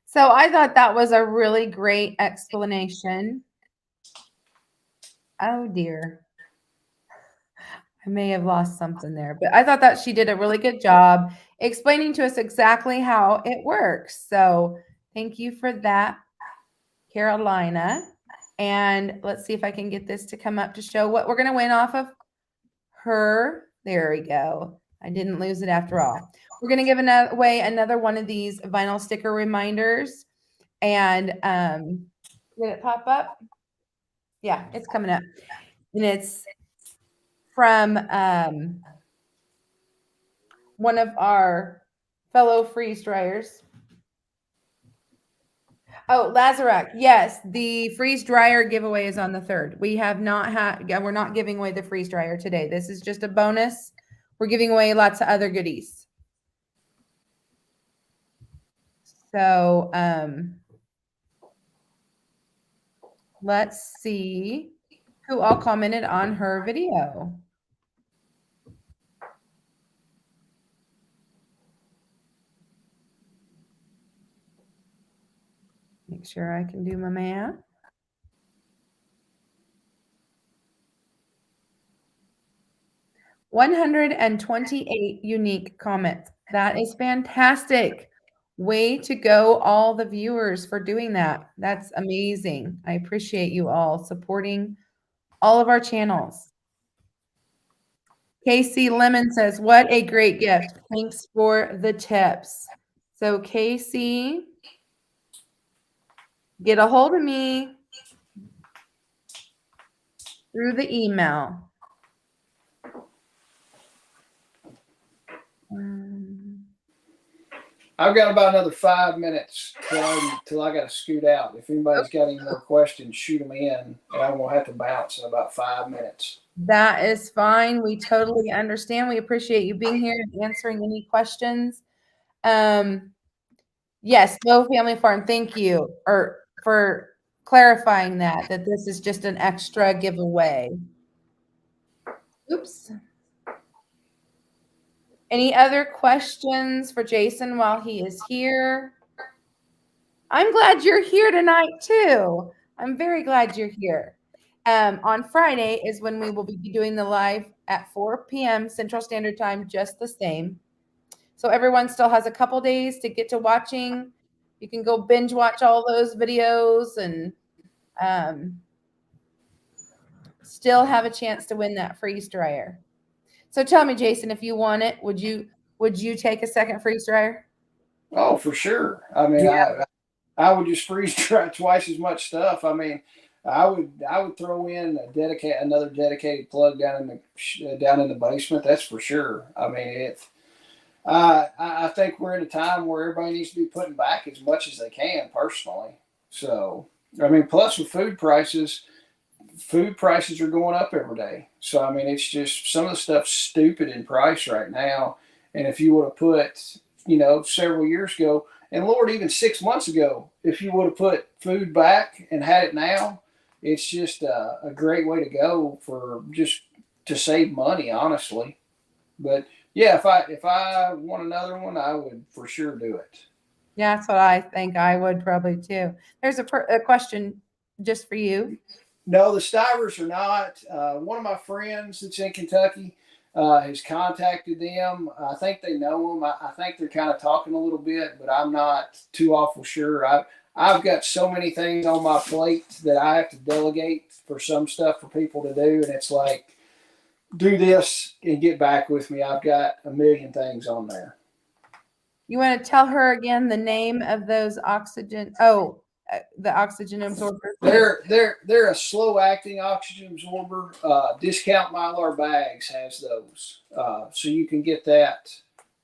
So I thought that was a really great explanation. Oh dear. I may have lost something there, but I thought that she did a really good job explaining to us exactly how it works. So thank you for that, Carolina. And let's see if I can get this to come up to show what we're going to win off of her. There we go. I didn't lose it after all. We're going to give away another one of these vinyl sticker reminders. And did it pop up? Yeah, it's coming up. And it's from one of our fellow freeze dryers. Oh, Lazarek. Yes, the freeze dryer giveaway is on the 3rd. We have not had, we're not giving away the freeze dryer today. This is just a bonus. We're giving away lots of other goodies. So let's see who all commented on her video. Make sure I can do my math. $128 unique comments. That is fantastic. Way to go, all the viewers, for doing that. That's amazing. I appreciate you all supporting all of our channels. Casey Lemon says, what a great gift. Thanks for the tips. So Casey, get a hold of me through the email. I've got about another 5 minutes till I got to scoot out. If anybody's got any more questions, shoot them in, and I'm going to have to bounce in about 5 minutes. That is fine. We totally understand. We appreciate you being here and answering any questions. Yes, No Family Farm, thank you for clarifying that this is just an extra giveaway. Oops. Any other questions for Jason while he is here? I'm glad you're here tonight too. I'm very glad you're here. On Friday is when we will be doing the live at 4 p.m. Central Standard Time, just the same. So everyone still has a couple days to get to watching. You can go binge watch all those videos and still have a chance to win that freeze dryer. So tell me, Jason, if you want it, would you take a second freeze dryer? Oh, for sure. I mean, yeah. I would just freeze dry twice as much stuff. I mean, I would throw in another dedicated plug down in the basement. That's for sure. I mean, I think we're in a time where everybody needs to be putting back as much as they can personally. So, I mean, plus with food prices are going up every day. So, I mean, it's just some of the stuff's stupid in price right now. And if you would have put, several years ago, and Lord, even 6 months ago, if you would have put food back and had it now, it's just a great way to go for just to save money, honestly. But yeah, if I want another one, I would for sure do it. Yeah, that's what I think. I would probably too. There's a question just for you. No, the Stivers are not. One of my friends that's in Kentucky has contacted them. I think they know them. I think they're kind of talking a little bit, but I'm not too awful sure. I've got so many things on my plate that I have to delegate for some stuff for people to do, and it's like, do this and get back with me. I've got a million things on there. You want to tell her again the name of those oxygen? Oh, the oxygen absorber. They're a slow acting oxygen absorber. Discount Mylar Bags has those, so you can get that.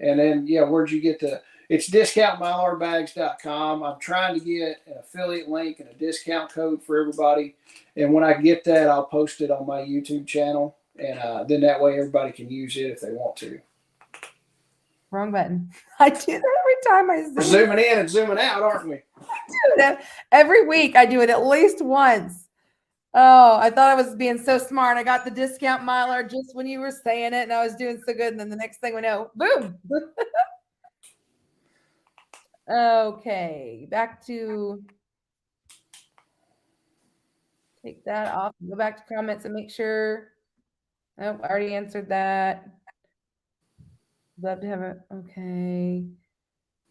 And then where'd you get it's discountmylarbags.com. I'm trying to get an affiliate link and a discount code for everybody. And when I get that, I'll post it on my YouTube channel, and then that way everybody can use it if they want to. Wrong button. I do that every time I zoom. We're zooming in and zooming out, aren't we? I do that every week. I do it at least once. Oh, I thought I was being so smart. I got the discount Mylar just when you were saying it, and I was doing so good. And then the next thing we know, boom. Okay, back to take that off. Go back to comments and make sure. Oh, I already answered that. Love to have it. Okay.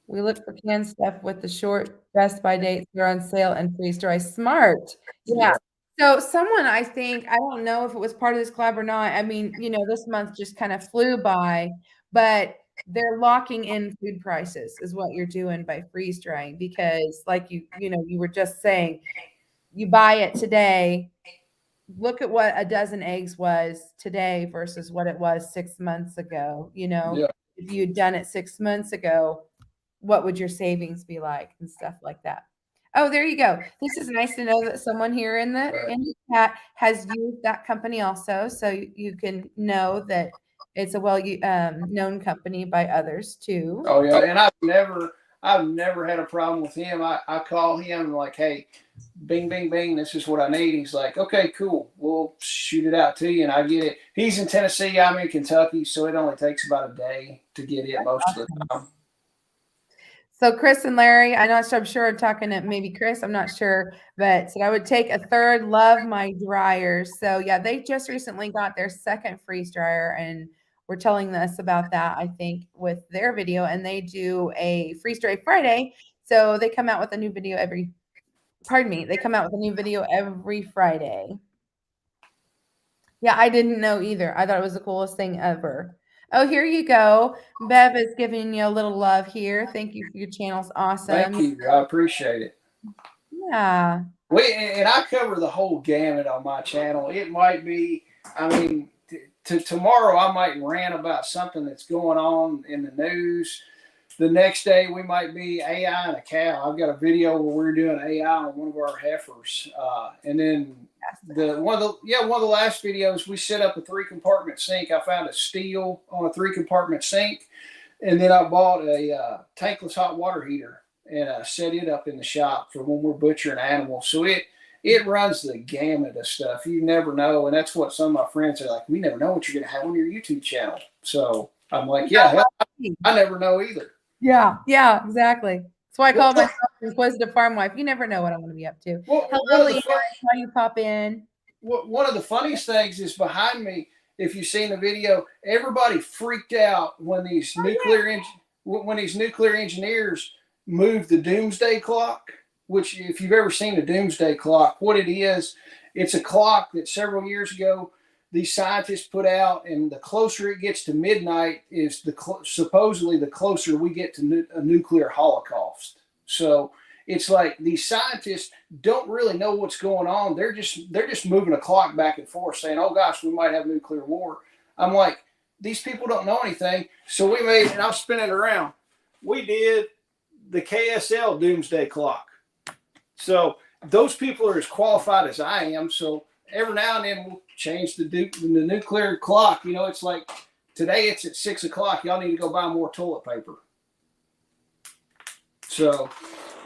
We look for canned stuff with the short Best By dates. They're on sale and freeze dry. Smart. Yeah. So someone, I think, I don't know if it was part of this collab or not. I mean, this month just kind of flew by, but they're locking in food prices is what you're doing by freeze drying, because like you were just saying, you buy it today. Look at what a dozen eggs was today versus what it was 6 months ago. Yeah. If you had done it 6 months ago, what would your savings be like and stuff like that? Oh, there you go. This is nice to know that someone here in the chat has used that company also, so you can know that it's a known company by others too. Oh yeah, and I've never had a problem with him. I call him and like, hey, bing, bing, bing, this is what I need. He's like, okay, cool. We'll shoot it out to you, and I get it. He's in Tennessee, I'm in Kentucky, so it only takes about a day to get it most of the time. So Chris and Larry, I'm sure I'm talking to maybe Chris, I'm not sure, but said I would take a third, love my dryers. So yeah, they just recently got their second freeze dryer and we're telling us about that, I think, with their video, and they do a freeze dry Friday. So they come out with a new video they come out with a new video every Friday. Yeah, I didn't know either. I thought it was the coolest thing ever. Oh, here you go. Bev is giving you a little love here. Thank you for your channel's awesome. Thank you. I appreciate it. Yeah. And I cover the whole gamut on my channel. It might be, I mean, tomorrow I might rant about something that's going on in the news. The next day we might be AI and a cow. I've got a video where we're doing AI on one of our heifers, and then one of the last videos we set up a 3-compartment sink. I found a steel on a 3-compartment sink, and then I bought a tankless hot water heater and set it up in the shop for when we're butchering animals. So it runs the gamut of stuff. You never know, and that's what some of my friends are like. We never know what you're going to have on your YouTube channel. So I'm like, yeah, hell, I never know either. Yeah, exactly. That's why I call myself Inquisitive Farmwife. You never know what I'm going to be up to. Well, hello, Leanne. How you pop in? One of the funniest things is behind me. If you've seen the video, everybody freaked out when these nuclear engineers moved the doomsday clock. Which, if you've ever seen a doomsday clock, what it is, it's a clock that several years ago these scientists put out, and the closer it gets to midnight is supposedly the closer we get to a nuclear holocaust. So it's like these scientists don't really know what's going on. They're just moving a clock back and forth, saying, "Oh gosh, we might have nuclear war." I'm like, these people don't know anything. So we made, and I'll spin it around. We did the KSL doomsday clock. So those people are as qualified as I am. So every now and then we'll change the nuclear clock. You know, it's like today it's at 6 o'clock. Y'all need to go buy more toilet paper. So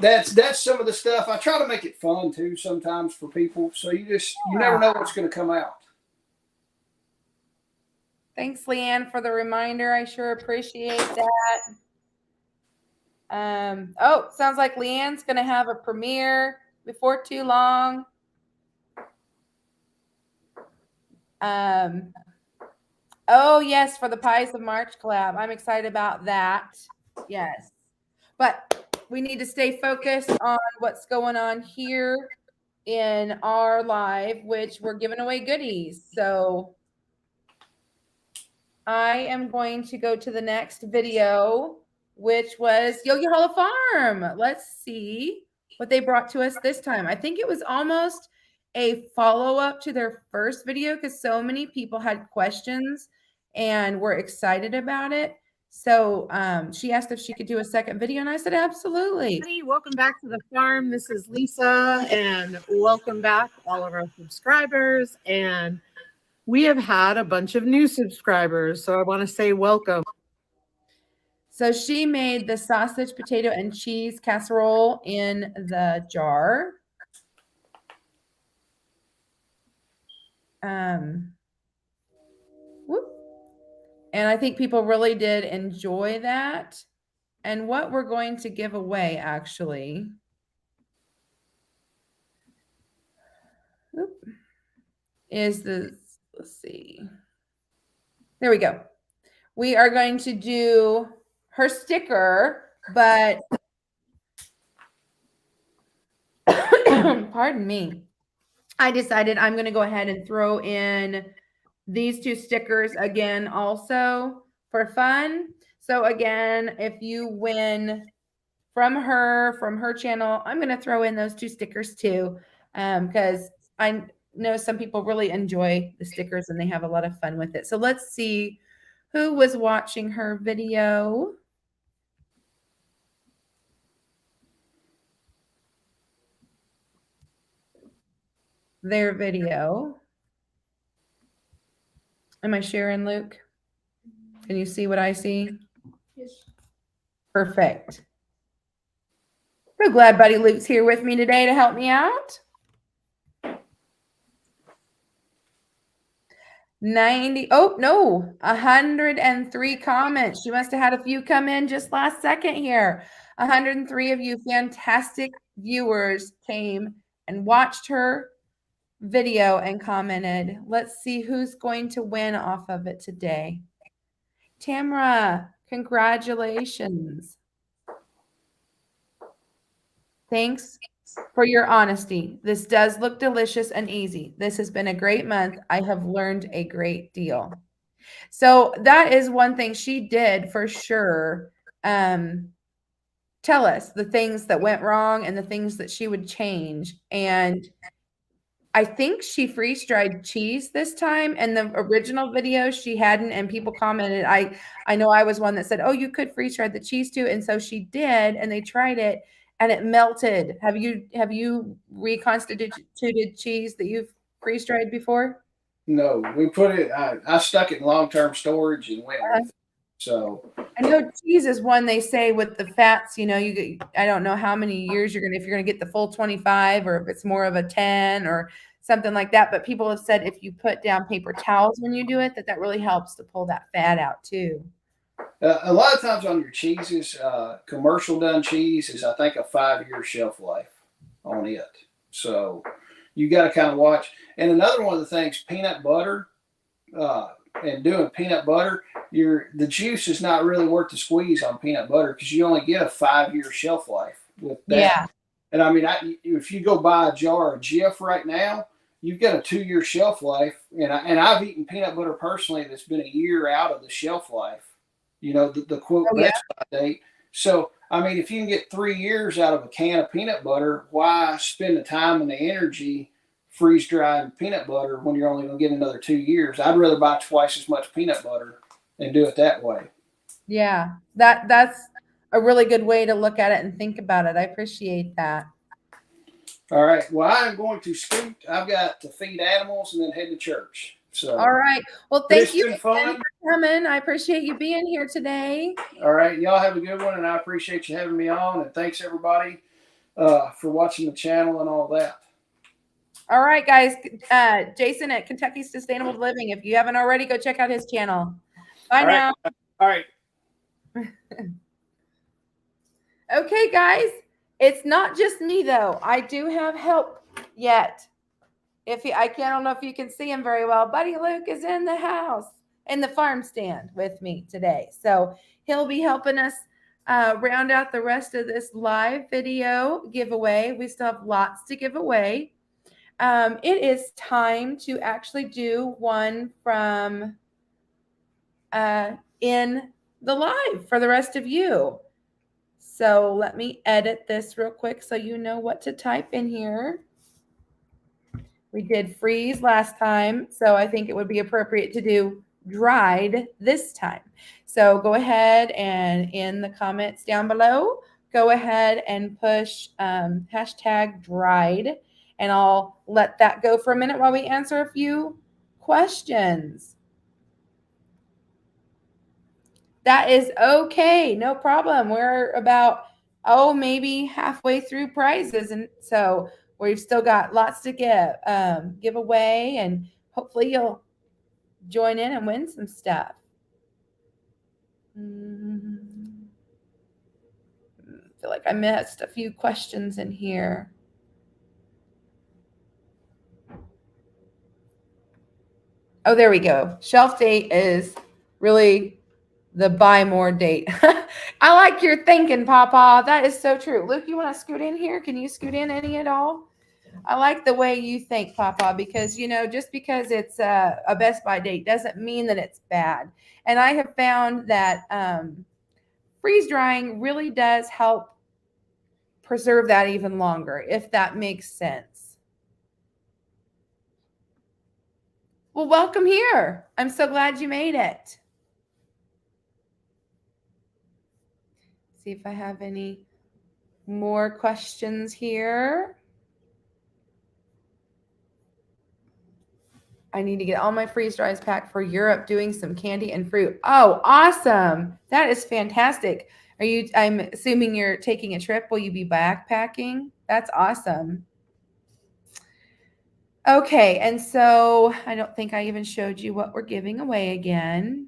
that's some of the stuff. I try to make it fun too sometimes for people. So you never know what's going to come out. Thanks, Leanne, for the reminder. I sure appreciate that. Sounds like Leanne's going to have a premiere before too long. Oh, yes, for the Pies of March collab. I'm excited about that. Yes. But we need to stay focused on what's going on here in our live, which we're giving away goodies. So I am going to go to the next video, which was Yo-Yo Hollow Farm. Let's see what they brought to us this time. I think it was almost a follow-up to their first video because so many people had questions and were excited about it. So she asked if she could do a second video, and I said, absolutely. Hey, welcome back to the farm. This is Lisa, and welcome back all of our subscribers. And we have had a bunch of new subscribers, so I want to say welcome. So she made the sausage, potato, and cheese casserole in the jar. And I think people really did enjoy that. And what we're going to give away, actually, is the, let's see. There we go. We are going to do her sticker, but pardon me. I decided I'm going to go ahead and throw in these two stickers again also for fun. So again, if you win from her channel, I'm going to throw in those two stickers too, because I know some people really enjoy the stickers and they have a lot of fun with it. So let's see who was watching her video. Their video. Am I sharing, Luke? Can you see what I see? Yes. Perfect. So glad Buddy Luke's here with me today to help me out. 103 comments. She must have had a few come in just last second here. 103 of you fantastic viewers came and watched her video and commented. Let's see who's going to win off of it today. Tamara, congratulations. Thanks for your honesty. This does look delicious and easy. This has been a great month. I have learned a great deal. So that is one thing she did for sure. Tell us the things that went wrong and the things that she would change. And I think she freeze dried cheese this time, and the original video she hadn't, and people commented. I know I was one that said, "Oh, you could freeze dry the cheese too," and so she did, and they tried it, and it melted. Have you reconstituted cheese that you've freeze dried before? No, we put it. I stuck it in long-term storage and went with it. So I know cheese is one they say with the fats, you know, I don't know how many years if you're going to get the full 25 or if it's more of a 10 or something like that. But people have said if you put down paper towels when you do it, that really helps to pull that fat out too. a lot of times on your cheeses, commercial done cheese is, I think, a 5-year shelf life on it. So you got to kind of watch. And another one of the things, peanut butter, and doing peanut butter, the juice is not really worth the squeeze on peanut butter because you only get a 5-year shelf life with that. Yeah. And I mean, if you go buy a jar of Jif right now, you've got a 2-year shelf life. And I've eaten peanut butter personally that's been a year out of the shelf life. You know, the quote best by date. So I mean, if you can get 3 years out of a can of peanut butter, why spend the time and the energy freeze drying peanut butter when you're only going to get another 2 years? I'd rather buy twice as much peanut butter and do it that way. Yeah, that's a really good way to look at it and think about it. I appreciate that. All right. Well, I'm going to scoot. I've got to feed animals and then head to church. So. All right. Well, thank you for coming. I appreciate you being here today. All right. Y'all have a good one, and I appreciate you having me on. And thanks, everybody, for watching the channel and all that. All right, guys. Jason at Kentucky Sustainable Living. If you haven't already, go check out his channel. Bye now. All right. Okay, guys. It's not just me, though. I do have help yet. I don't know if you can see him very well. Buddy Luke is in the house, in the farm stand with me today. So he'll be helping us round out the rest of this live video giveaway. We still have lots to give away. It is time to actually do one from in the live for the rest of you. So let me edit this real quick so you know what to type in here. We did freeze last time, so I think it would be appropriate to do dried this time. So go ahead and in the comments down below, go ahead and push hashtag dried, and I'll let that go for a minute while we answer a few questions. That is okay. No problem. We're about, maybe halfway through prizes. And so we've still got lots to give away, and hopefully you'll join in and win some stuff. I feel like I missed a few questions in here. Oh, there we go. Shelf date is really the buy more date. I like your thinking, Papa. That is so true. Luke, you want to scoot in here? Can you scoot in any at all? I like the way you think, Papa, because, you know, just because it's a best by date doesn't mean that it's bad. And I have found that freeze drying really does help preserve that even longer, if that makes sense. Well, welcome here. I'm so glad you made it. See if I have any more questions here. I need to get all my freeze dries packed for Europe, doing some candy and fruit. Oh, awesome. That is fantastic. I'm assuming you're taking a trip. Will you be backpacking? That's awesome. Okay. And so I don't think I even showed you what we're giving away again.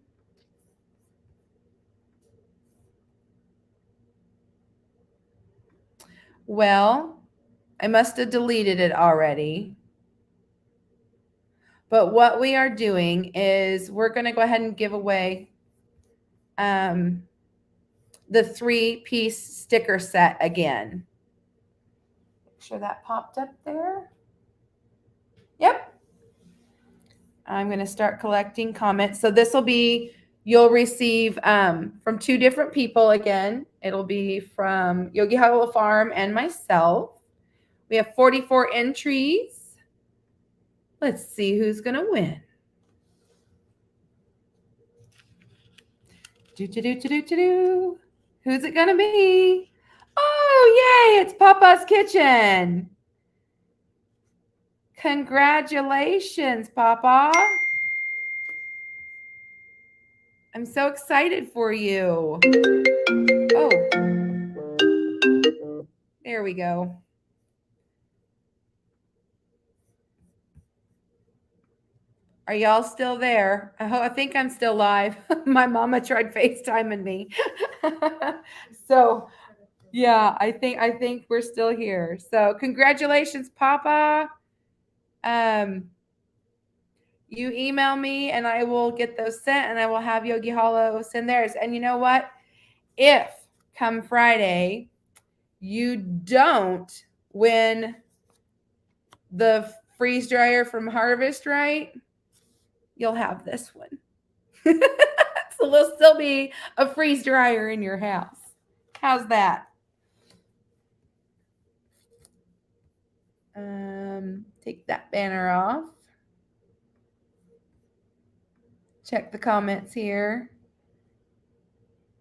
Well, I must have deleted it already. But what we are doing is we're going to go ahead and give away the 3-piece sticker set again. Make sure that popped up there. Yep. I'm going to start collecting comments. So this will be, you'll receive from 2 different people again. It'll be from Yogi Hollow Farm and myself. We have 44 entries. Let's see who's going to win. Who's it going to be? Oh, yay, it's Papa's Kitchen. Congratulations, Papa. I'm so excited for you. Oh, there we go. Are y'all still there? I think I'm still live. My mama tried FaceTiming me. So, yeah, I think we're still here. So, congratulations, Papa. You email me and I will get those sent, and I will have Yogi Hollow send theirs. And you know what? If come Friday you don't win the freeze dryer from Harvest Right, you'll have this one. So there'll still be a freeze dryer in your house. How's that? Take that banner off. Check the comments here.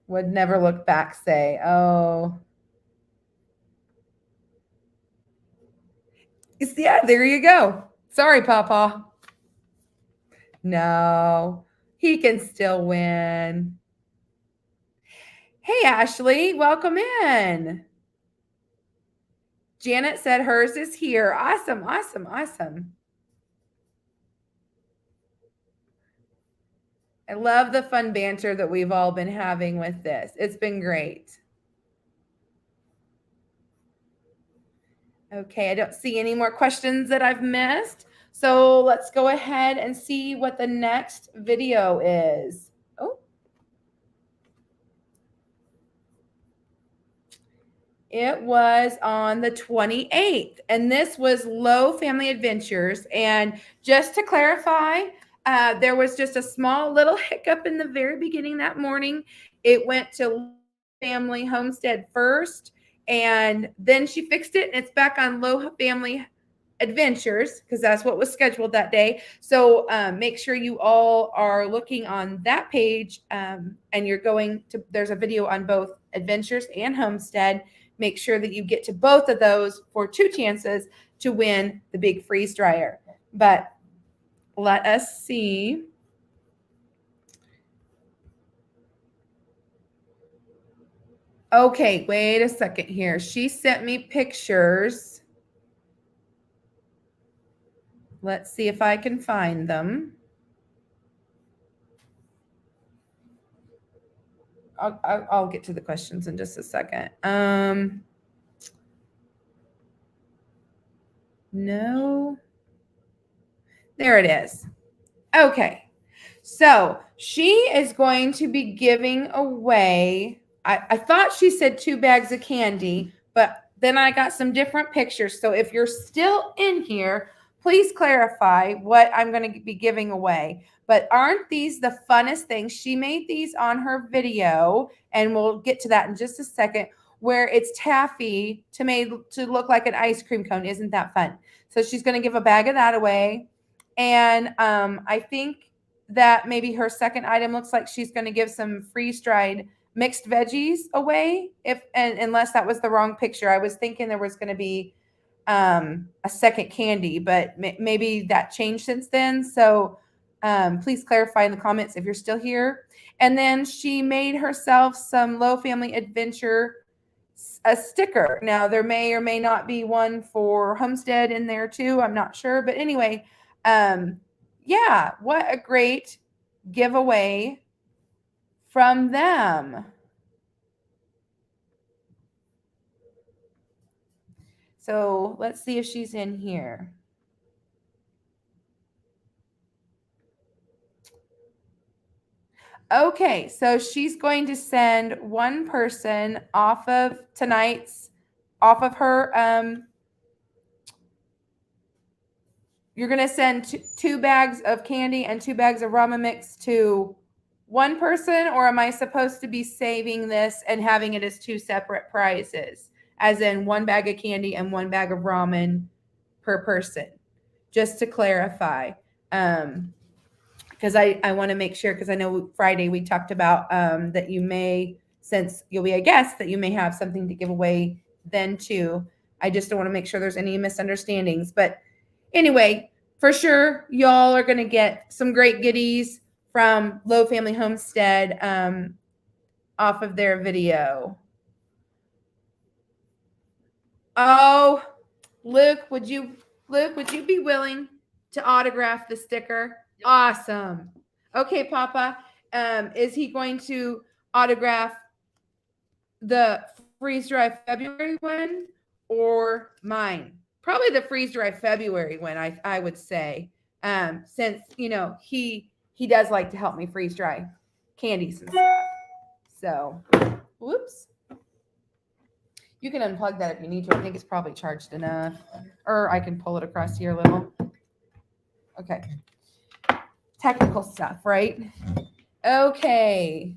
Would never look back, say. Oh. Yeah, there you go. Sorry, Papa. No, he can still win. Hey, Ashley, welcome in. Janet said hers is here. Awesome, awesome, awesome. I love the fun banter that we've all been having with this. It's been great. Okay, I don't see any more questions that I've missed. So let's go ahead and see what the next video is. Oh. It was on the 28th, and this was Low Family Adventures. And just to clarify, there was just a small little hiccup in the very beginning that morning. It went to Family Homestead first, and then she fixed it, and it's back on Low Family Adventures because that's what was scheduled that day. So make sure you all are looking on that page, and you're going to, there's a video on both Adventures and Homestead. Make sure that you get to both of those for 2 chances to win the big freeze dryer. But let us see. Okay, wait a second here. She sent me pictures. Let's see if I can find them. I'll get to the questions in just a second. No. There it is. Okay. So she is going to be giving away, I thought she said 2 bags of candy, but then I got some different pictures. So if you're still in here, please clarify what I'm going to be giving away. But aren't these the funnest things? She made these on her video, and we'll get to that in just a second, where it's taffy to look like an ice cream cone. Isn't that fun? So she's going to give a bag of that away. And I think that maybe her second item looks like she's going to give some freeze-dried mixed veggies away, unless that was the wrong picture. I was thinking there was going to be a second candy, but maybe that changed since then. So please clarify in the comments if you're still here. And then she made herself some Low Family Adventure a sticker. Now there may or may not be one for Homestead in there too. I'm not sure, but anyway, yeah, what a great giveaway from them. So let's see if she's in here. Okay, so she's going to send one person off of her. You're going to send two bags of candy and 2 bags of ramen mix to one person, or am I supposed to be saving this and having it as 2 separate prices, as in 1 bag of candy and 1 bag of ramen per person? Just to clarify, because I want to make sure, because I know Friday we talked about that you may, since you'll be a guest, that you may have something to give away then too. I just don't want to make sure there's any misunderstandings. But anyway, for sure, y'all are going to get some great goodies from Low Family Homestead off of their video. Oh, Luke, would you be willing to autograph the sticker? Yep. Awesome. Okay, Papa. Is he going to autograph the freeze dry February one or mine? Probably the freeze dry February one, I would say. Since he does like to help me freeze dry candies and stuff. So, whoops. You can unplug that if you need to. I think it's probably charged enough. Or I can pull it across here a little. Okay. Technical stuff, right? Okay.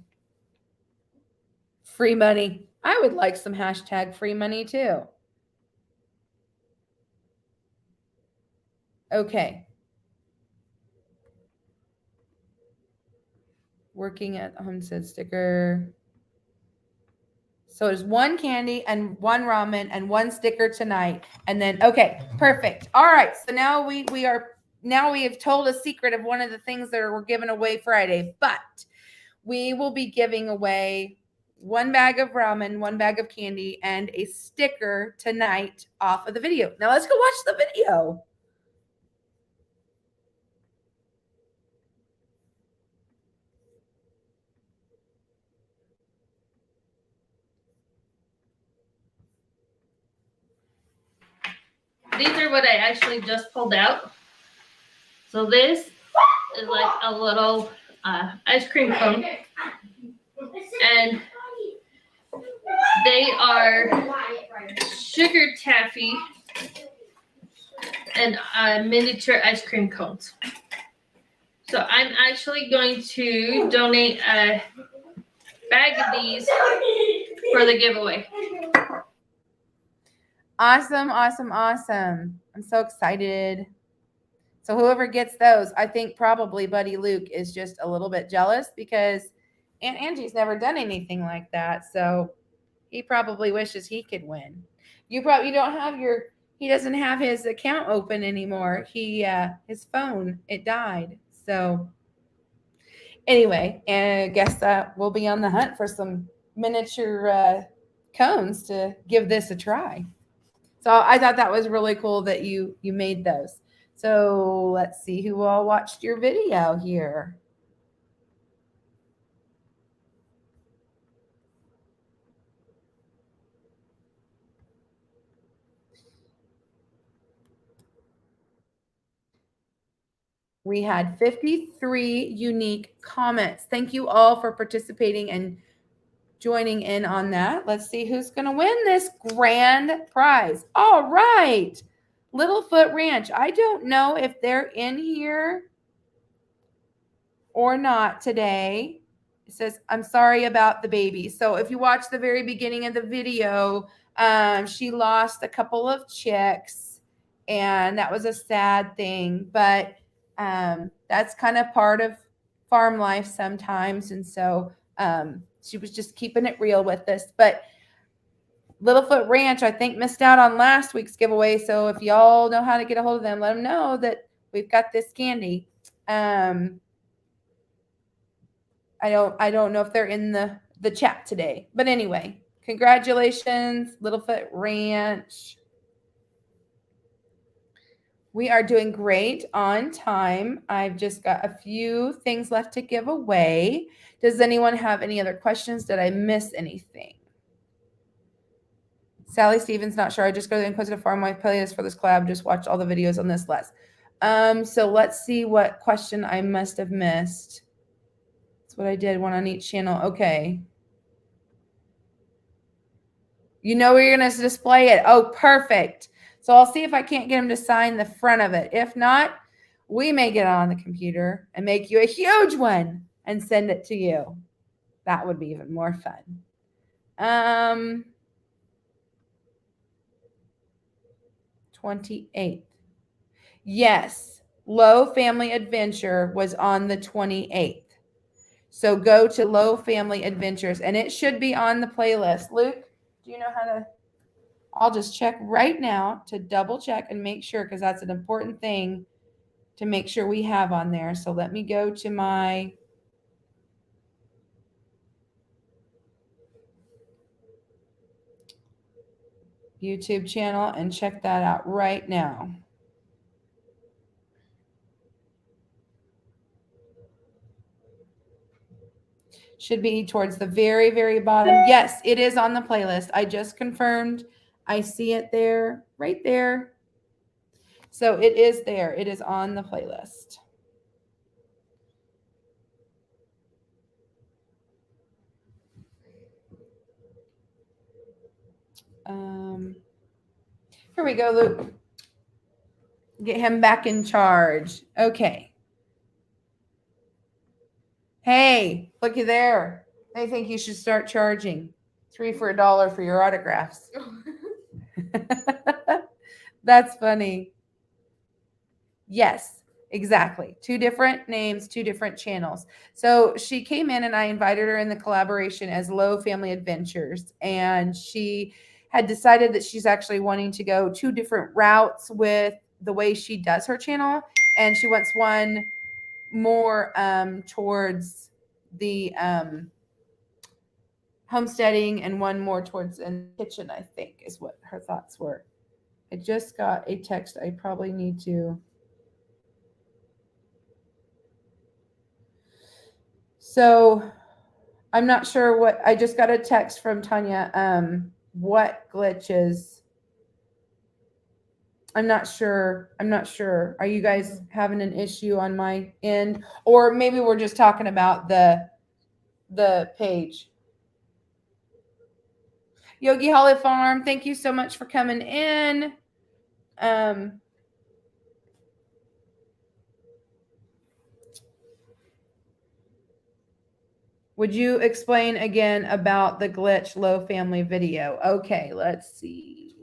Free money. I would like some hashtag free money too. Okay. Working at the homestead sticker. So it's 1 candy and 1 ramen and 1 sticker tonight. And then, okay, perfect. All right. So now we have told a secret of one of the things that we're giving away Friday, but we will be giving away 1 bag of ramen, 1 bag of candy, and a sticker tonight off of the video. Now let's go watch the video. These are what I actually just pulled out. So this is like a little ice cream cone. And they are sugar taffy and miniature ice cream cones. So I'm actually going to donate a bag of these for the giveaway. Awesome, awesome, awesome. I'm so excited. So whoever gets those, I think probably Buddy Luke is just a little bit jealous because Aunt Angie's never done anything like that. So he probably wishes he could win. You don't have he doesn't have his account open anymore. His phone, it died. So anyway, and I guess we'll be on the hunt for some miniature cones to give this a try. So I thought that was really cool that you made those. So let's see who all watched your video here. We had 53 unique comments. Thank you all for participating and joining in on that. Let's see who's going to win this grand prize. All right. Littlefoot Ranch. I don't know if they're in here or not today. It says, I'm sorry about the baby. So if you watch the very beginning of the video, she lost a couple of chicks and that was a sad thing, but that's kind of part of farm life sometimes. And so she was just keeping it real with us. But Littlefoot Ranch, I think, missed out on last week's giveaway. So if y'all know how to get a hold of them, let them know that we've got this candy. I don't know if they're in the chat today. But anyway, congratulations, Littlefoot Ranch. We are doing great on time. I've just got a few things left to give away. Does anyone have any other questions? Did I miss anything? Sally Stevens, not sure. I just go to the Inquisitive Farmwife playlist for this collab. Just watched all the videos on this list. So let's see what question I must have missed. That's what I did, one on each channel. Okay. You know where you're going to display it. Oh, perfect. So I'll see if I can't get him to sign the front of it. If not, we may get on the computer and make you a huge one and send it to you. That would be even more fun. 28th. Yes, Low Family Adventure was on the 28th. So go to Low Family Adventures, and it should be on the playlist. Luke, do you know how to? I'll just check right now to double check and make sure, because that's an important thing to make sure we have on there. So let me go to my YouTube channel and check that out right now. Should be towards the very, very bottom. Yes, it is on the playlist. I just confirmed. I see it there, right there. So it is there. It is on the playlist. Here we go, Luke. Get him back in charge. Okay. Hey, looky there. They think you should start charging $3 for $1 for your autographs. That's funny. Yes, exactly. 2 different names, 2 different channels. So she came in and I invited her in the collaboration as Low Family Adventures. And she had decided that she's actually wanting to go 2 different routes with the way she does her channel. And she wants one more towards the homesteading and one more towards the kitchen, I think is what her thoughts were. I just got a text. I probably need to. So I'm not sure what, I just got a text from Tanya. What glitches? I'm not sure. Are you guys having an issue on my end? Or maybe we're just talking about the page. Yogi Holly Farm, thank you so much for coming in. Would you explain again about the glitch Low Family video? Okay, let's see.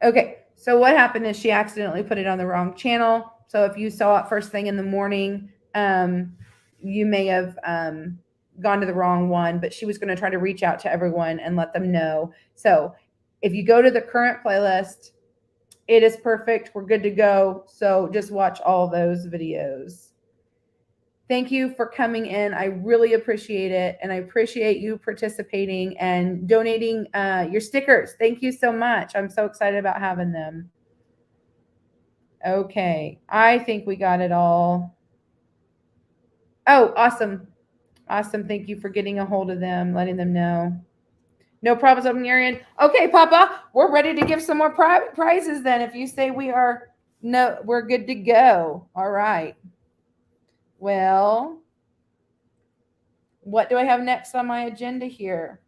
Okay, so what happened is she accidentally put it on the wrong channel. So if you saw it first thing in the morning, you may have gone to the wrong one, but she was going to try to reach out to everyone and let them know. So if you go to the current playlist, it is perfect. We're good to go. So just watch all those videos. Thank you for coming in. I really appreciate it. And I appreciate you participating and donating your stickers. Thank you so much. I'm so excited about having them. Okay. I think we got it all. Oh, awesome. Awesome. Thank you for getting a hold of them, letting them know. No problems on your end. Okay, Papa, we're ready to give some more prizes then. If you say we're good to go. All right. Well, what do I have next on my agenda here?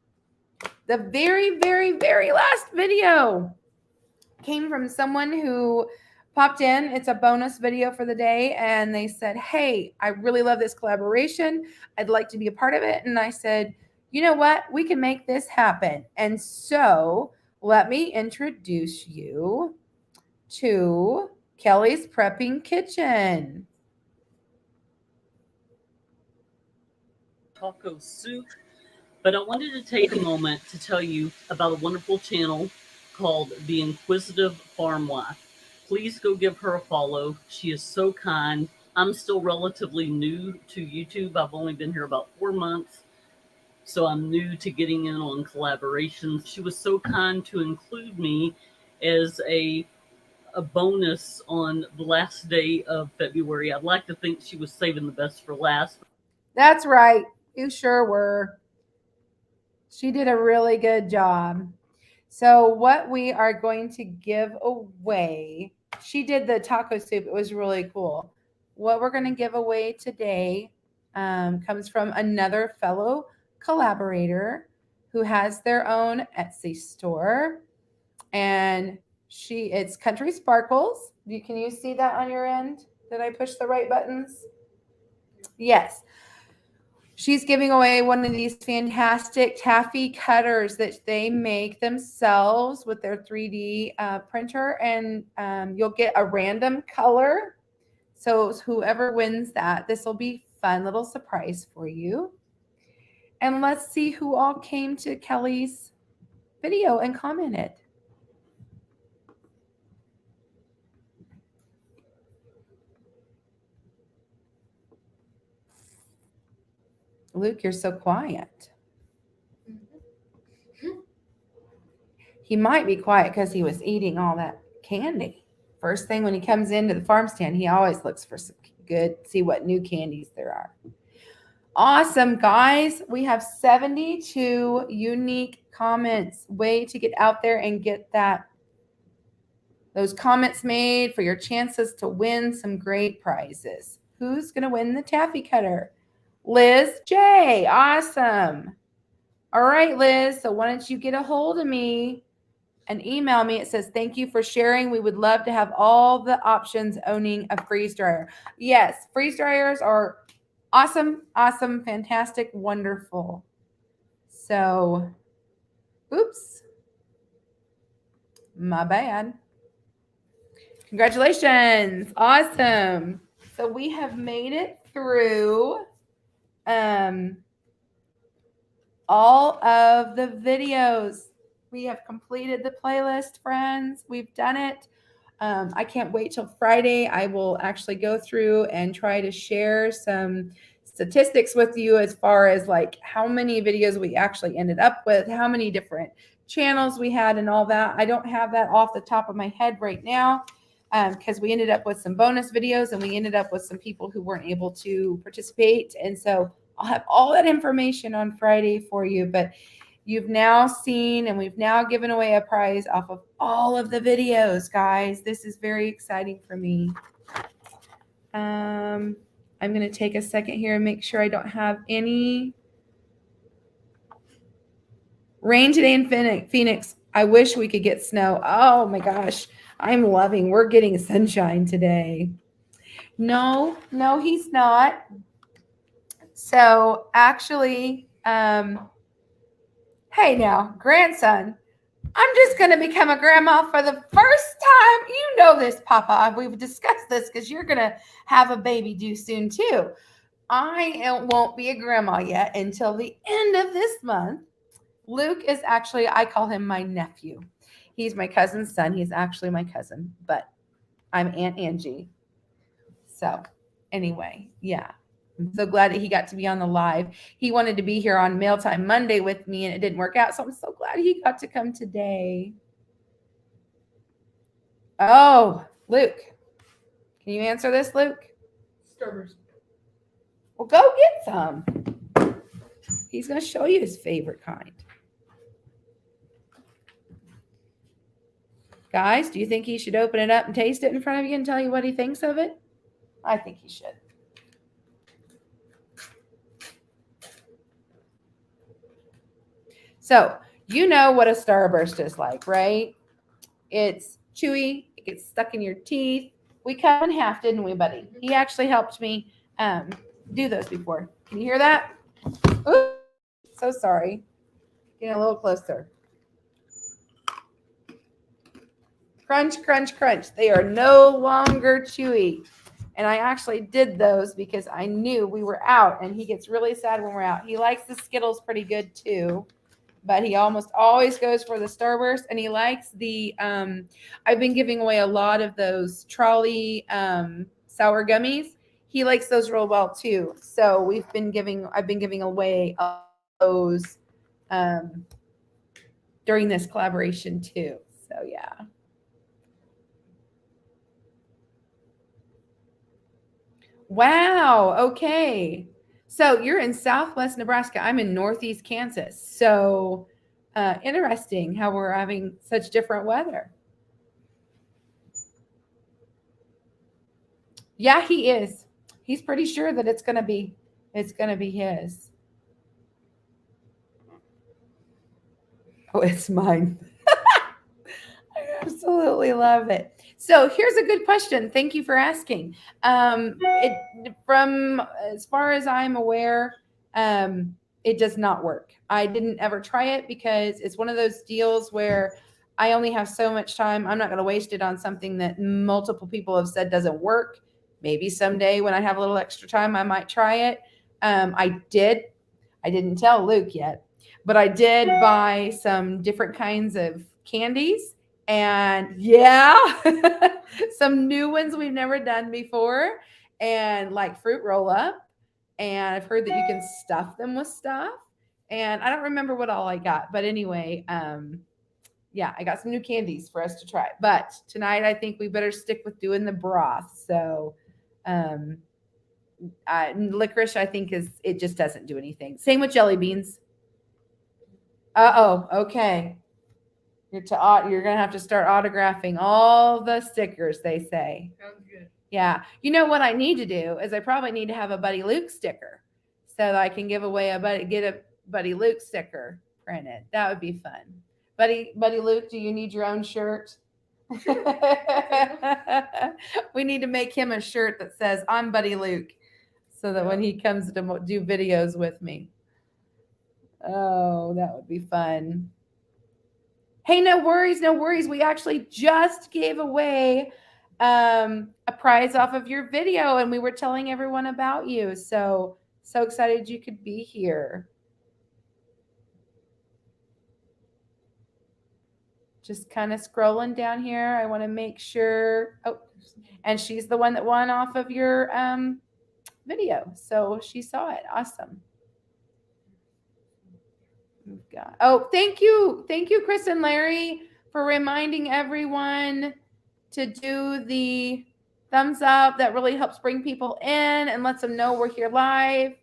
The very, very, very last video came from someone who popped in. It's a bonus video for the day. And they said, hey, I really love this collaboration. I'd like to be a part of it. And I said, you know what? We can make this happen. And so let me introduce you to Kelly's Prepping Kitchen. Taco soup, but I wanted to take a moment to tell you about a wonderful channel called the Inquisitive Farmwife. Please go give her a follow. She is so kind. I'm still relatively new to YouTube. I've only been here about 4 months, so I'm new to getting in on collaborations. She was so kind to include me as a bonus on the last day of February. I'd like to think she was saving the best for last. That's right. You sure were. She did a really good job. So what we are going to give away, she did the taco soup. It was really cool. What we're going to give away today comes from another fellow collaborator who has their own Etsy store. And it's Country Sparkles. Can you see that on your end? Did I push the right buttons? Yes. She's giving away one of these fantastic taffy cutters that they make themselves with their 3D printer, and you'll get a random color. So whoever wins that, this will be a fun little surprise for you. And let's see who all came to Kelly's video and commented. Luke, you're so quiet. He might be quiet because he was eating all that candy. First thing when he comes into the farm stand, he always looks for some see what new candies there are. Awesome, guys. We have 72 unique comments. Way to get out there and get those comments made for your chances to win some great prizes. Who's going to win the taffy cutter? Liz J. Awesome. All right, Liz. So why don't you get a hold of me and email me? It says, thank you for sharing. We would love to have all the options owning a freeze dryer. Yes, freeze dryers are awesome, awesome, fantastic, wonderful. So, oops. My bad. Congratulations. Awesome. So we have made it through all of the videos. We have completed the playlist, friends. We've done it. I can't wait till Friday. I will actually go through and try to share some statistics with you as far as like how many videos we actually ended up with, how many different channels we had and all that. I don't have that off the top of my head right now because we ended up with some bonus videos and we ended up with some people who weren't able to participate. And so I'll have all that information on Friday for you. But you've now seen and we've now given away a prize off of all of the videos, guys. This is very exciting for me. I'm going to take a second here and make sure I don't have any. Rain today in Phoenix. I wish we could get snow. Oh my gosh. We're getting sunshine today. No, he's not. So actually, hey now, grandson, I'm just going to become a grandma for the first time. You know this, Papa. We've discussed this because you're going to have a baby due soon too. I won't be a grandma yet until the end of this month. Luke is actually, I call him my nephew. He's my cousin's son. He's actually my cousin, but I'm Aunt Angie. So anyway, yeah. I'm so glad that he got to be on the live. He wanted to be here on Mail Time Monday with me, and it didn't work out. So I'm so glad he got to come today. Oh, Luke. Can you answer this, Luke? Starburst. Well, go get some. He's going to show you his favorite kind. Guys, do you think he should open it up and taste it in front of you and tell you what he thinks of it? I think he should. So, you know what a Starburst is like, right? It's chewy. It gets stuck in your teeth. We cut in half, didn't we, buddy? He actually helped me do those before. Can you hear that? Ooh, so sorry. Get a little closer. Crunch, crunch, crunch. They are no longer chewy. And I actually did those because I knew we were out, and he gets really sad when we're out. He likes the Skittles pretty good too, but he almost always goes for the Starburst, and he likes the I've been giving away a lot of those trolley sour gummies. He likes those real well too. So I've been giving away those during this collaboration too. So yeah. Wow. Okay. So you're in Southwest Nebraska. I'm in Northeast Kansas. So interesting how we're having such different weather. Yeah, he is. He's pretty sure that it's gonna be his. Oh, it's mine. I absolutely love it. So here's a good question. Thank you for asking. From as far as I'm aware, it does not work. I didn't ever try it because it's one of those deals where I only have so much time. I'm not going to waste it on something that multiple people have said doesn't work. Maybe someday when I have a little extra time, I might try it. I didn't tell Luke yet, but I did buy some different kinds of candies. And yeah, some new ones we've never done before, and like fruit roll up. And I've heard that you can stuff them with stuff. And I don't remember what all I got, but anyway, yeah, I got some new candies for us to try. But tonight, I think we better stick with doing the broth. So, licorice, I think it just doesn't do anything. Same with jelly beans. Okay. You're gonna have to start autographing all the stickers, they say. Sounds good. Yeah. You know what I need to do is I probably need to have a Buddy Luke sticker so that I can give away get a Buddy Luke sticker printed. That would be fun. Buddy Luke, do you need your own shirt? We need to make him a shirt that says I'm Buddy Luke so that when he comes to do videos with me. Oh, that would be fun. Hey, no worries, no worries. We actually just gave away a prize off of your video, and we were telling everyone about you. So excited you could be here. Just kind of scrolling down here. I want to make sure. Oh, and she's the one that won off of your video. So she saw it. Awesome. Thank you, Chris and Larry, for reminding everyone to do the thumbs up. That really helps bring people in and lets them know we're here live.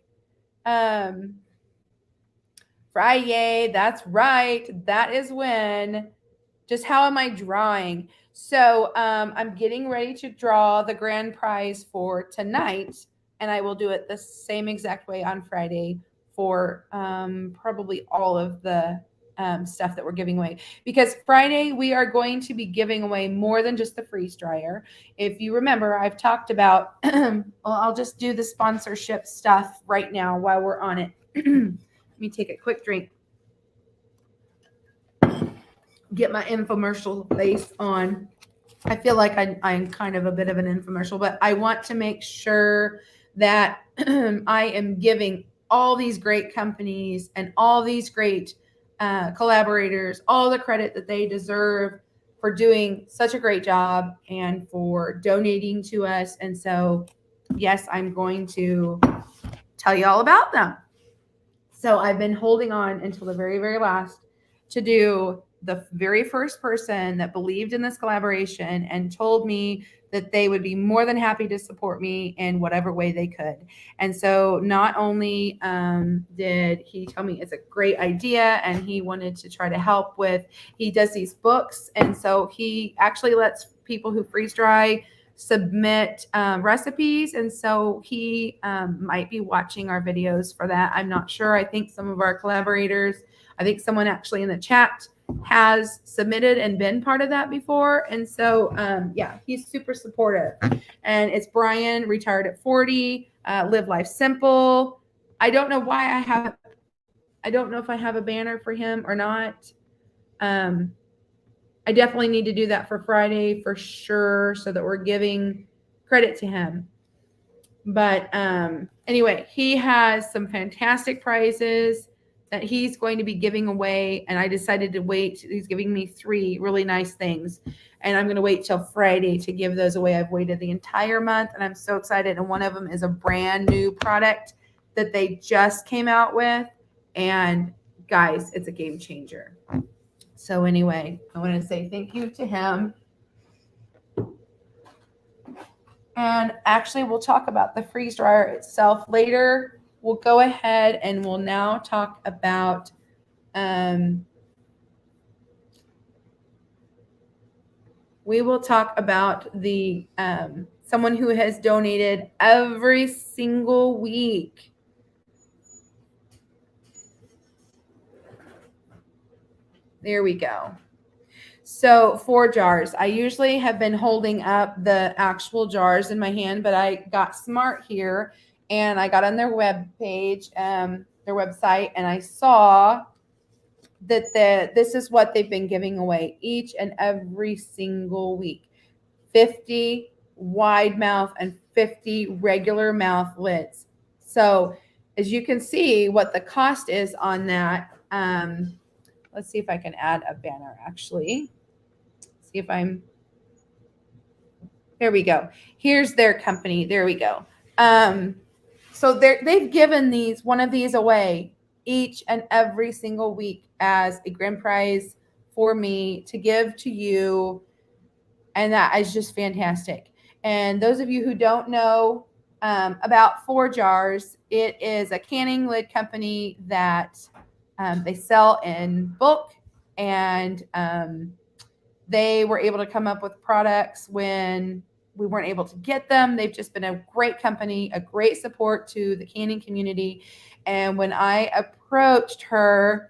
Friday, that's right. That is when. Just how am I drawing? So I'm getting ready to draw the grand prize for tonight, and I will do it the same exact way on Friday for probably all of the stuff that we're giving away. Because Friday, we are going to be giving away more than just the freeze dryer. If you remember, I've talked about, well, I'll just do the sponsorship stuff right now while we're on it. Let me take a quick drink. Get my infomercial face on. I feel like I'm kind of a bit of an infomercial, but I want to make sure that I am giving all these great companies and all these great collaborators all the credit that they deserve for doing such a great job and for donating to us. And so, yes, I'm going to tell you all about them. So I've been holding on until the very, very last to do the very first person that believed in this collaboration and told me that they would be more than happy to support me in whatever way they could. And so not only did he tell me it's a great idea and he wanted to try to help with, he does these books. And so he actually lets people who freeze dry submit recipes. And so he might be watching our videos for that. I'm not sure. I think some of our collaborators, I think someone actually in the chat has submitted and been part of that before. And so, yeah, he's super supportive. And it's Brian, retired at 40, live life simple. I don't know why I don't know if I have a banner for him or not. I definitely need to do that for Friday for sure, so that we're giving credit to him. But anyway, he has some fantastic prizes that he's going to be giving away. And I decided to wait. He's giving me 3 really nice things. And I'm going to wait till Friday to give those away. I've waited the entire month and I'm so excited. And one of them is a brand new product that they just came out with. And guys, it's a game changer. So anyway, I want to say thank you to him. And actually, we'll talk about the freeze dryer itself later. we'll go ahead and we'll now talk about we will talk about the someone who has donated every single week. There we go. So 4 jars. I usually have been holding up the actual jars in my hand, but I got smart here and I got on their web page, their website, and I saw that this is what they've been giving away each and every single week. 50 wide mouth and 50 regular mouth lids. So as you can see what the cost is on that, let's see if I can add a banner actually. See if there we go. Here's their company. There we go. So they've given one of these away each and every single week as a grand prize for me to give to you. And that is just fantastic. And those of you who don't know about 4 Jars, it is a canning lid company that they sell in bulk, and they were able to come up with products when we weren't able to get them. They've just been a great company, a great support to the canning community. And when I approached her,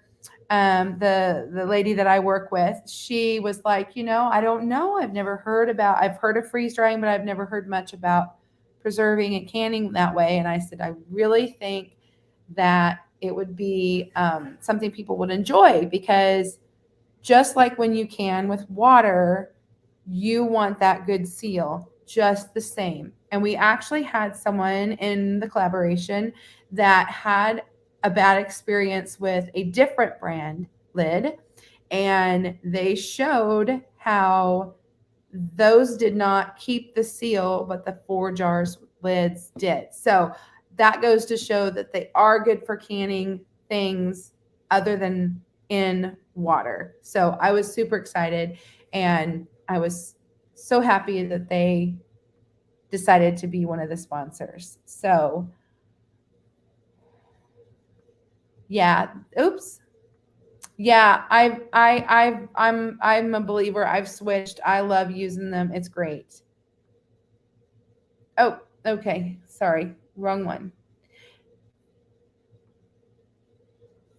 the lady that I work with, she was like, I don't know. I've heard of freeze drying, but I've never heard much about preserving and canning that way. And I said, I really think that it would be something people would enjoy, because just like when you can with water, you want that good seal just the same. And we actually had someone in the collaboration that had a bad experience with a different brand lid, and they showed how those did not keep the seal, but the 4 Jars lids did. So that goes to show that they are good for canning things other than in water. So I was super excited, and I was so happy that they decided to be one of the sponsors. So yeah, oops. Yeah, I'm a believer. I've switched. I love using them. It's great. Oh, okay. Sorry, wrong one.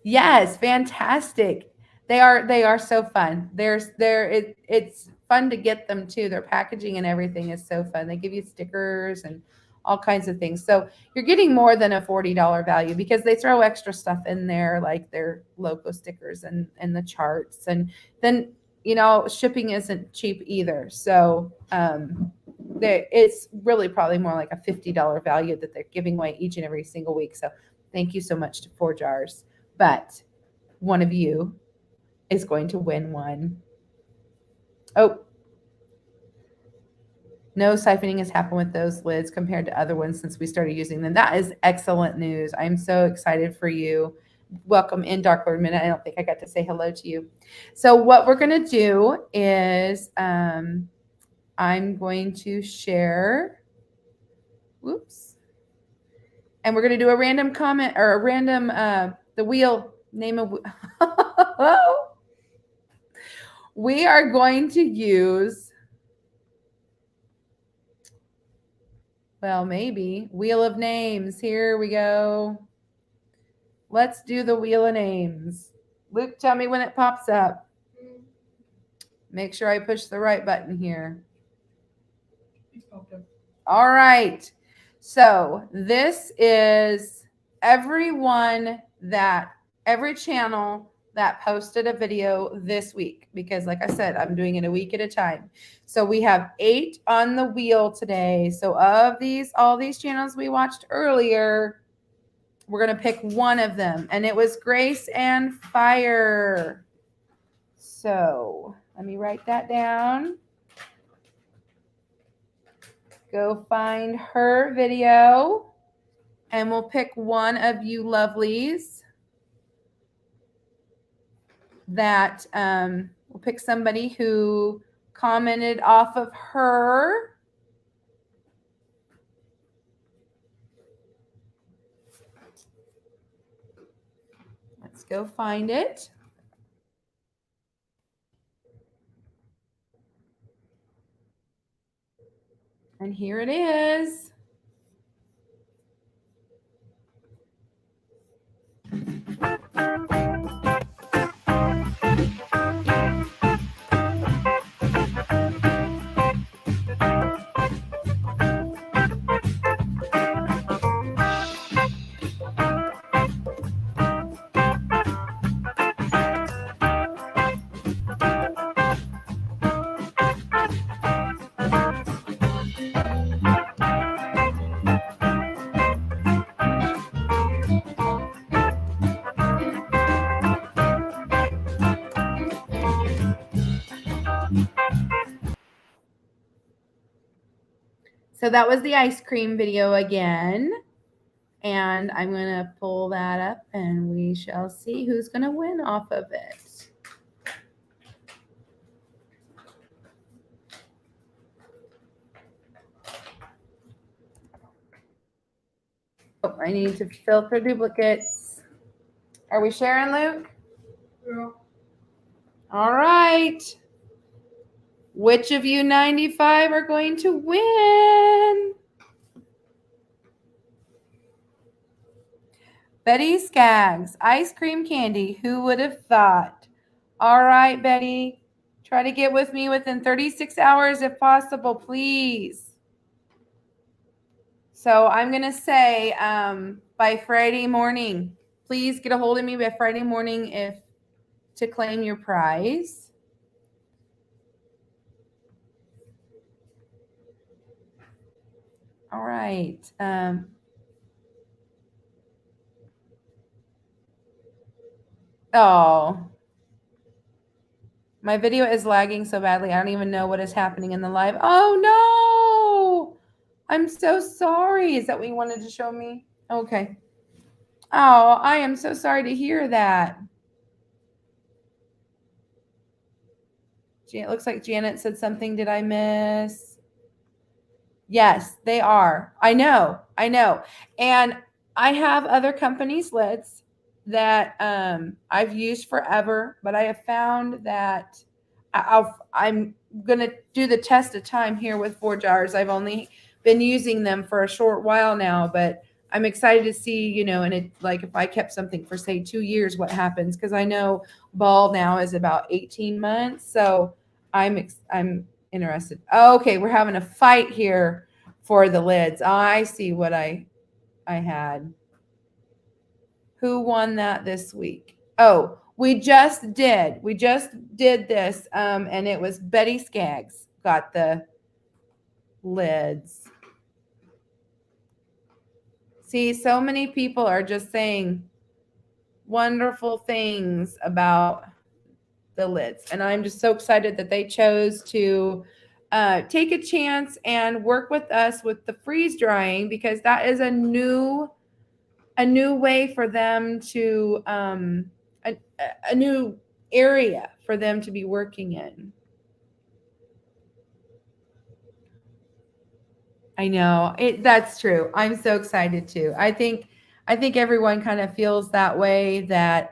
Yes, fantastic. They are so fun. It's fun to get them too. Their packaging and everything is so fun. They give you stickers and all kinds of things. So you're getting more than a $40 value, because they throw extra stuff in there, like their logo stickers and the charts. And then, shipping isn't cheap either. So it's really probably more like a $50 value that they're giving away each and every single week. So thank you so much to 4 Jars. But one of you is going to win one. Oh, no siphoning has happened with those lids compared to other ones since we started using them. That is excellent news. I'm so excited for you. Welcome in, Dark Lord Minute. I don't think I got to say hello to you. So what we're going to do is I'm going to share. Whoops. And we're going to do a random comment, or a random the wheel name of. We are going to use, well, maybe Wheel of Names. Here we go. Let's do the Wheel of Names. Luke, tell me when it pops up. Make sure I push the right button here. All right. So this is every channel that posted a video this week, because like I said, I'm doing it a week at a time. So we have 8 on the wheel today. So of all these channels we watched earlier, we're going to pick one of them, and it was Grace and Fire. So let me write that down. Go find her video, and we'll pick one of you lovelies that we'll pick somebody who commented off of her. Let's go find it. And here it is. So that was the ice cream video again. And I'm going to pull that up and we shall see who's going to win off of it. Oh, I need to filter duplicates. Are we sharing, Luke? Yeah. All right. Which of you 95 are going to win? Betty Skaggs, ice cream candy. Who would have thought? All right, Betty. Try to get with me within 36 hours if possible, please. So I'm going to say by Friday morning. Please get a hold of me by Friday morning to claim your prize. All right. Oh, my video is lagging so badly. I don't even know what is happening in the live. Oh, no. I'm so sorry. Is that what you wanted to show me? Okay. Oh, I am so sorry to hear that. It looks like Janet said something. Did I miss? Yes, they are. I know. And I have other companies' lids that I've used forever, but I have found that I'm going to do the test of time here with 4 jars. I've only been using them for a short while now, but I'm excited to see, and it, like if I kept something for say 2 years, what happens? Because I know ball now is about 18 months. So I'm interested. Okay, we're having a fight here for the lids. I see what I had. Who won that this week? Oh, we just did this, and it was Betty Skaggs got the lids. See, so many people are just saying wonderful things about the lids, and I'm just so excited that they chose to take a chance and work with us with the freeze drying, because that is a new way for them to a new area for them to be working in. I know that's true. I'm so excited too. I think everyone kind of feels that way, that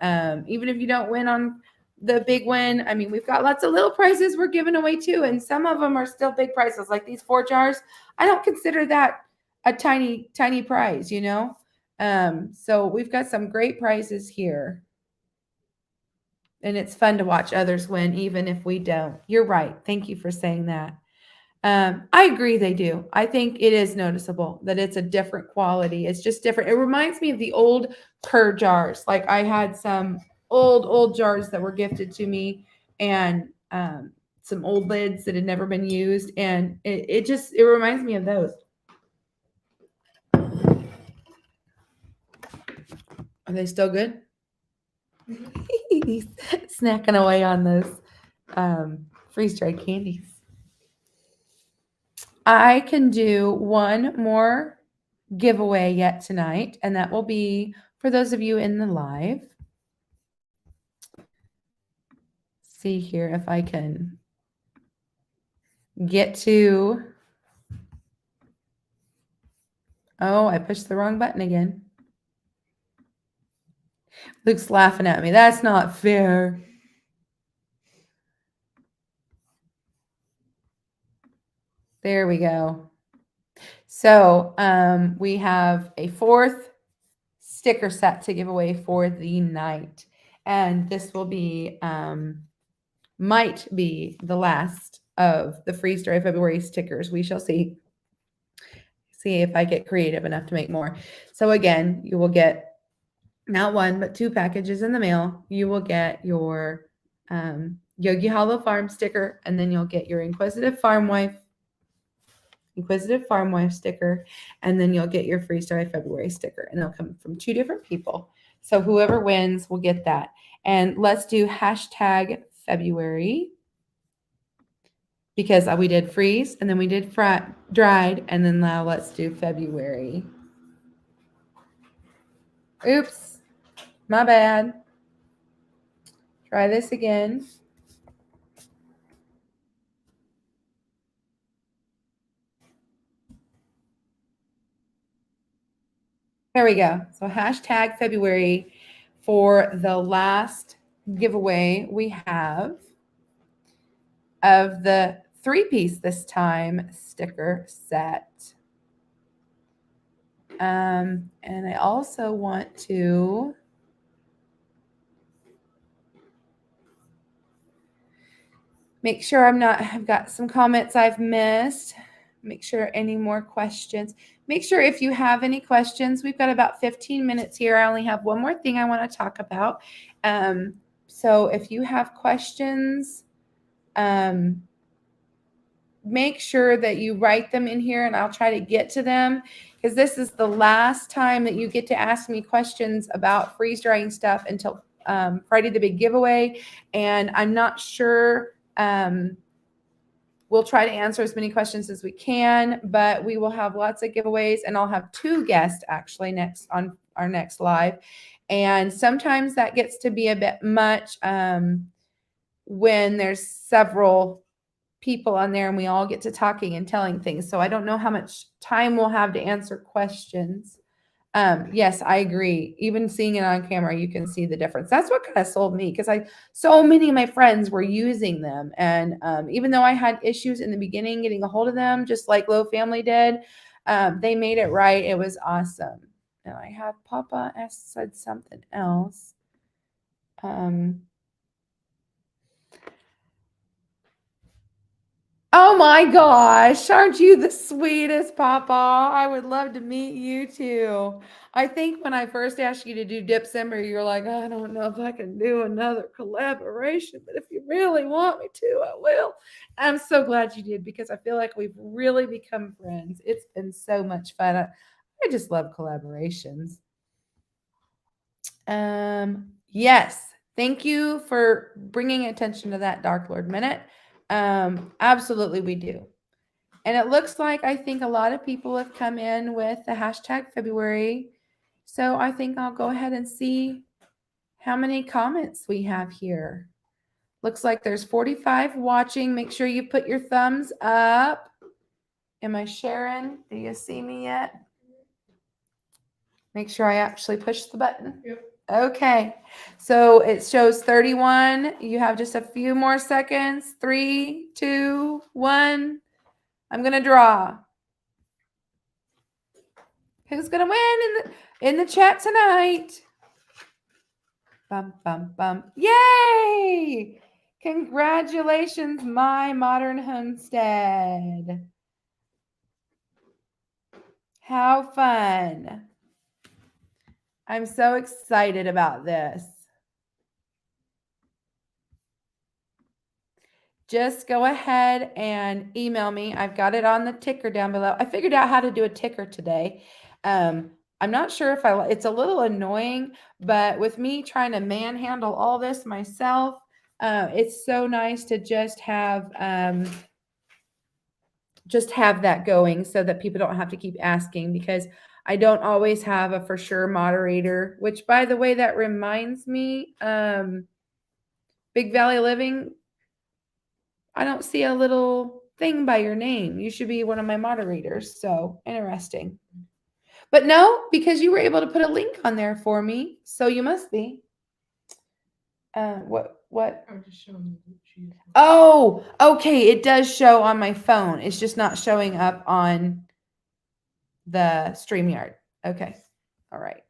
even if you don't win on the big win, I mean, we've got lots of little prizes we're giving away too, and some of them are still big prizes, like these 4 jars. I don't consider that a tiny prize, so we've got some great prizes here, and it's fun to watch others win even if we don't. You're right. Thank you for saying that. I agree, they do. I think it is noticeable that it's a different quality. It's just different. It reminds me of the old Kerr jars. Like I had some old jars that were gifted to me, and some old lids that had never been used, and it reminds me of those. Are they still good? He's snacking away on those freeze-dried candies. I can do one more giveaway yet tonight, and that will be for those of you in the live. See here if I can get to. Oh, I pushed the wrong button again. Luke's laughing at me. That's not fair. There we go. So we have a 4th sticker set to give away for the night. And this will be, might be the last of the Freeze Dry February stickers. We shall see. See if I get creative enough to make more. So again, you will get not 1, but 2 packages in the mail. You will get your Yogi Hollow Farm sticker, and then you'll get your Inquisitive Farmwife sticker, and then you'll get your Freeze Dry February sticker, and they'll come from 2 different people. So whoever wins will get that. And let's do hashtag February, because we did freeze and then we did dried, and then now let's do February. Oops, my bad. Try this again. There we go. So hashtag February for the last giveaway we have of the 3-piece this time sticker set. And I also want to make sure I've got some comments I've missed. Make sure any more questions. Make sure if you have any questions, we've got about 15 minutes here. I only have one more thing I want to talk about. So if you have questions, make sure that you write them in here and I'll try to get to them, because this is the last time that you get to ask me questions about freeze drying stuff until Friday the big giveaway. And I'm not sure. We'll try to answer as many questions as we can, but we will have lots of giveaways, and I'll have 2 guests actually next on our next live. And sometimes that gets to be a bit much when there's several people on there and we all get to talking and telling things. So I don't know how much time we'll have to answer questions. Yes, I agree. Even seeing it on camera, you can see the difference. That's what kind of sold me, because so many of my friends were using them. And even though I had issues in the beginning getting a hold of them, just like Low Family did, they made it right. It was awesome. And I have Papa said something else. Oh my gosh, aren't you the sweetest, Papa? I would love to meet you too. I think when I first asked you to do December, you were like, I don't know if I can do another collaboration, but if you really want me to, I will. I'm so glad you did, because I feel like we've really become friends. It's been so much fun. I just love collaborations. Yes, thank you for bringing attention to that, Dark Lord Minute. Absolutely we do. And it looks like I think a lot of people have come in with the hashtag February. So I think I'll go ahead and see how many comments we have here. Looks like there's 45 watching. Make sure you put your thumbs up. Am I sharing? Do you see me yet? Make sure I actually push the button. Yep. Okay, so it shows 31. You have just a few more seconds. 3, 2, 1. I'm gonna draw. Who's gonna win in the chat tonight? Bum bum bum! Yay! Congratulations, My Modern Homestead. How fun! I'm so excited about this. Just go ahead and email me. I've got it on the ticker down below. I figured out how to do a ticker today. I'm not sure if it's a little annoying, but with me trying to manhandle all this myself, it's so nice to just have that going so that people don't have to keep asking, because I don't always have a for sure moderator, which, by the way, that reminds me, Big Valley Living, I don't see a little thing by your name. You should be one of my moderators. So interesting. But no, because you were able to put a link on there for me, so you must be. What? I'm just showing you. Oh, okay. It does show on my phone. It's just not showing up on the StreamYard. Okay. All right.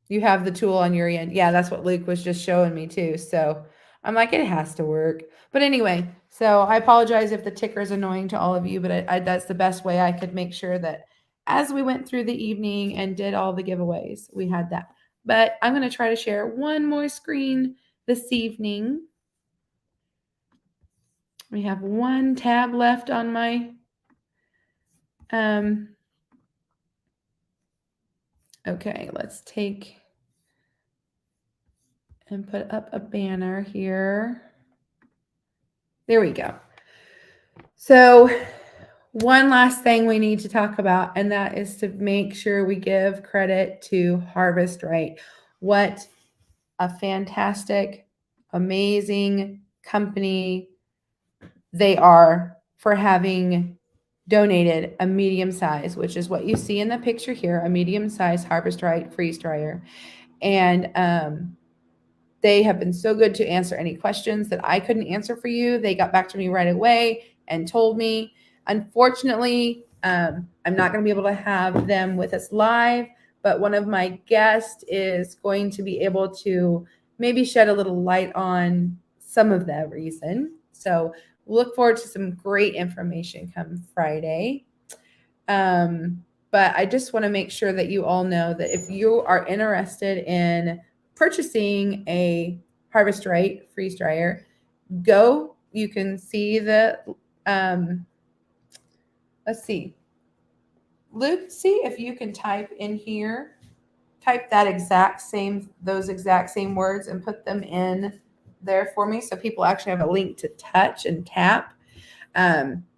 You have the tool on your end. Yeah, that's what Luke was just showing me too. So I'm like, it has to work. But anyway, so I apologize if the ticker is annoying to all of you, but that's the best way I could make sure that as we went through the evening and did all the giveaways, we had that. But I'm going to try to share one more screen this evening. We have one tab left on my okay, let's take and put up a banner here. There we go. So one last thing we need to talk about, and that is to make sure we give credit to Harvest Right. What a fantastic, amazing company they are for having donated a medium size, which is what you see in the picture here, a medium size Harvest Right freeze dryer. And they have been so good to answer any questions that I couldn't answer for you. They got back to me right away and told me. Unfortunately, I'm not going to be able to have them with us live, but one of my guests is going to be able to maybe shed a little light on some of that reason. So look forward to some great information come Friday. But I just want to make sure that you all know that if you are interested in purchasing a Harvest Right freeze dryer, go. You can see the, let's see. Luke, see if you can type in here, type those exact same words and put them in there for me so people actually have a link to touch and tap.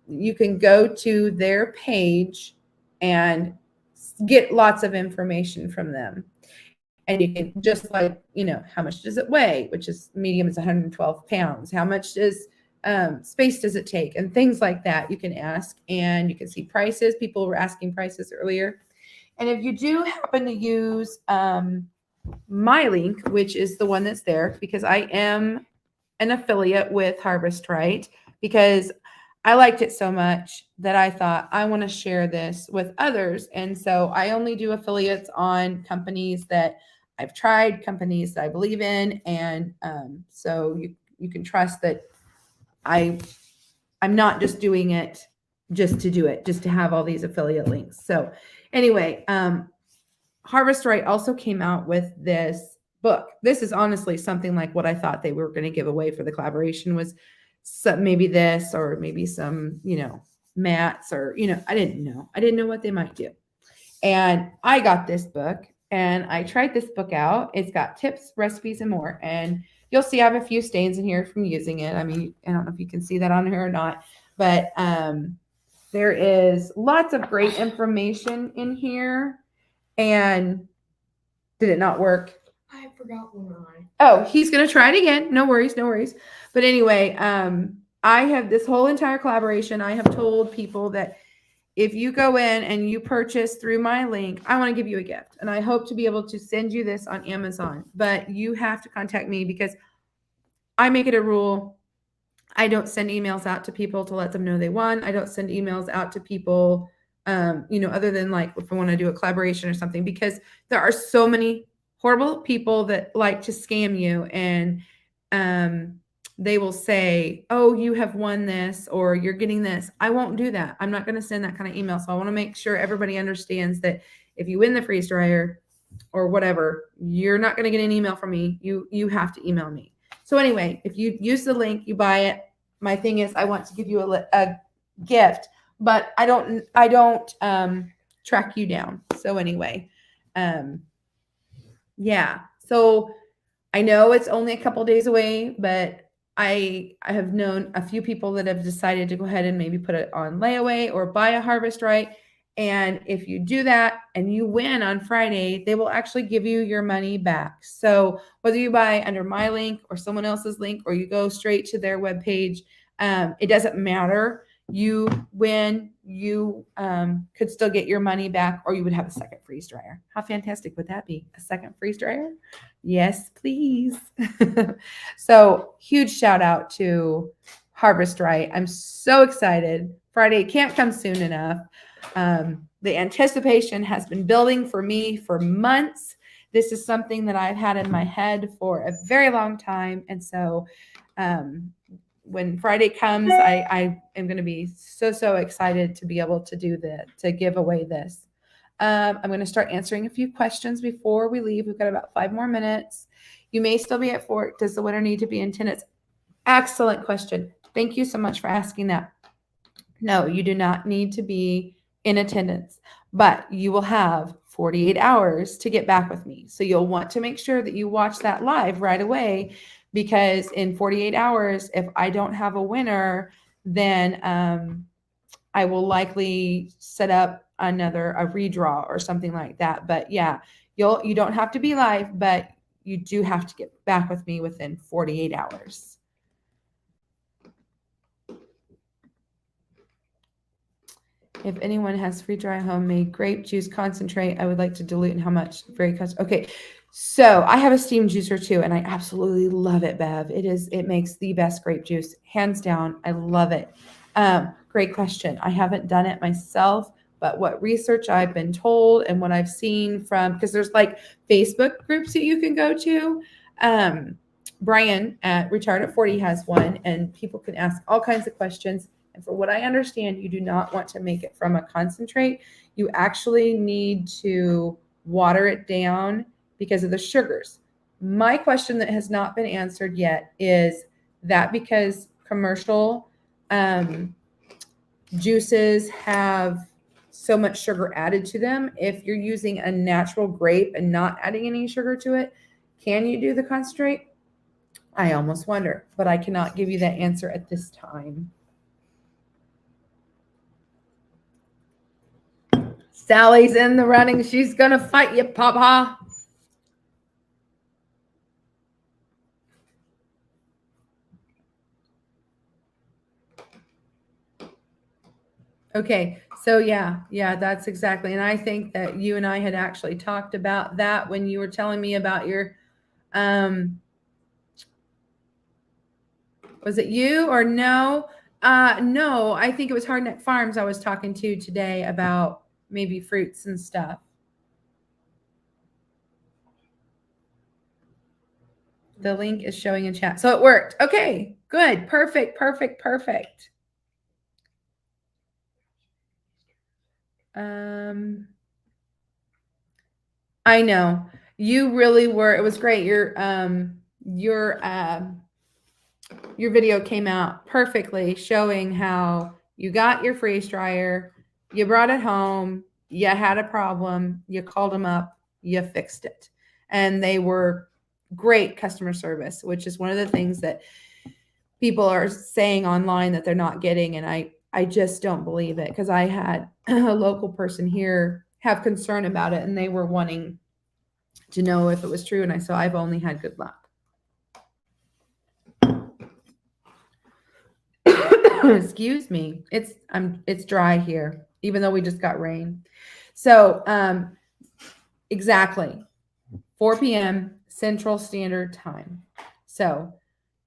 You can go to their page and get lots of information from them. And you can just like, how much does it weigh, which is medium is 112 pounds. How much space does it take? And things like that you can ask, and you can see prices. People were asking prices earlier. And if you do happen to use my link, which is the one that's there, because I am an affiliate with Harvest Right, because I liked it so much that I thought I want to share this with others. And so I only do affiliates on companies that I've tried, companies that I believe in. And so you can trust that I'm not just doing it just to do it, just to have all these affiliate links. So anyway, Harvest Right also came out with this book. This is honestly something like what I thought they were going to give away for the collaboration was maybe this, or maybe some, mats, or, I didn't know what they might do. And I got this book and I tried this book out. It's got tips, recipes, and more. And you'll see I have a few stains in here from using it. I mean, I don't know if you can see that on here or not, but there is lots of great information in here. And did it not work? I forgot one eye. Oh, he's going to try it again. No worries. But anyway, I have this whole entire collaboration. I have told people that if you go in and you purchase through my link, I want to give you a gift. And I hope to be able to send you this on Amazon. But you have to contact me because I make it a rule. I don't send emails out to people to let them know they won. I don't send emails out to people, other than like if I want to do a collaboration or something, because there are so many horrible people that like to scam you, and they will say, oh, you have won this, or you're getting this. I won't do that. I'm not going to send that kind of email. So I want to make sure everybody understands that if you win the freeze dryer or whatever, you're not going to get an email from me. You have to email me. So anyway, if you use the link, you buy it. My thing is, I want to give you a gift, but I don't track you down. So anyway, yeah. So I know it's only a couple days away, but I have known a few people that have decided to go ahead and maybe put it on layaway or buy a Harvest Right. And if you do that and you win on Friday, they will actually give you your money back. So whether you buy under my link or someone else's link, or you go straight to their webpage, it doesn't matter. You win, you could still get your money back, or you would have a second freeze dryer. How fantastic would that be? A second freeze dryer? Yes, please. So huge shout out to Harvest Right. I'm so excited. Friday can't come soon enough. The anticipation has been building for me for months. This is something that I've had in my head for a very long time. And so when Friday comes, I am going to be so excited to be able to do that, to give away this. I'm going to start answering a few questions before we leave. We've got about 5 more minutes. You may still be at Fort. Does the winner need to be in attendance? Excellent question. Thank you so much for asking that. No, you do not need to be in attendance, but you will have 48 hours to get back with me. So you'll want to make sure that you watch that live right away, because in 48 hours, if I don't have a winner, then I will likely set up a redraw or something like that. But yeah, you don't have to be live, but you do have to get back with me within 48 hours. If anyone has free dry homemade grape juice concentrate, I would like to dilute, and how much? Very custom. Okay. So I have a steam juicer too, and I absolutely love it, Bev. It makes the best grape juice, hands down. I love it. Great question. I haven't done it myself, but what research I've been told and what I've seen from, because there's like Facebook groups that you can go to. Brian at Retired at 40 has one, and people can ask all kinds of questions. And for what I understand, you do not want to make it from a concentrate. You actually need to water it down because of the sugars. My question that has not been answered yet is that because commercial juices have so much sugar added to them, if you're using a natural grape and not adding any sugar to it, can you do the concentrate? I almost wonder, but I cannot give you that answer at this time. Sally's in the running. She's going to fight you, Papa. Okay. So yeah, that's exactly. And I think that you and I had actually talked about that when you were telling me about your, was it you or no? No, I think it was Hardneck Farms I was talking to today about maybe fruits and stuff. The link is showing in chat. So it worked. Okay, good. Perfect. I know. You really were. It was great. Your video came out perfectly, showing how you got your freeze dryer, you brought it home, you had a problem, you called them up, you fixed it. And they were great customer service, which is one of the things that people are saying online that they're not getting. And I just don't believe it, because I had a local person here have concern about it, and they were wanting to know if it was true. And I said, I've only had good luck. Excuse me. It's dry here, even though we just got rain. So exactly 4 p.m. Central Standard Time. So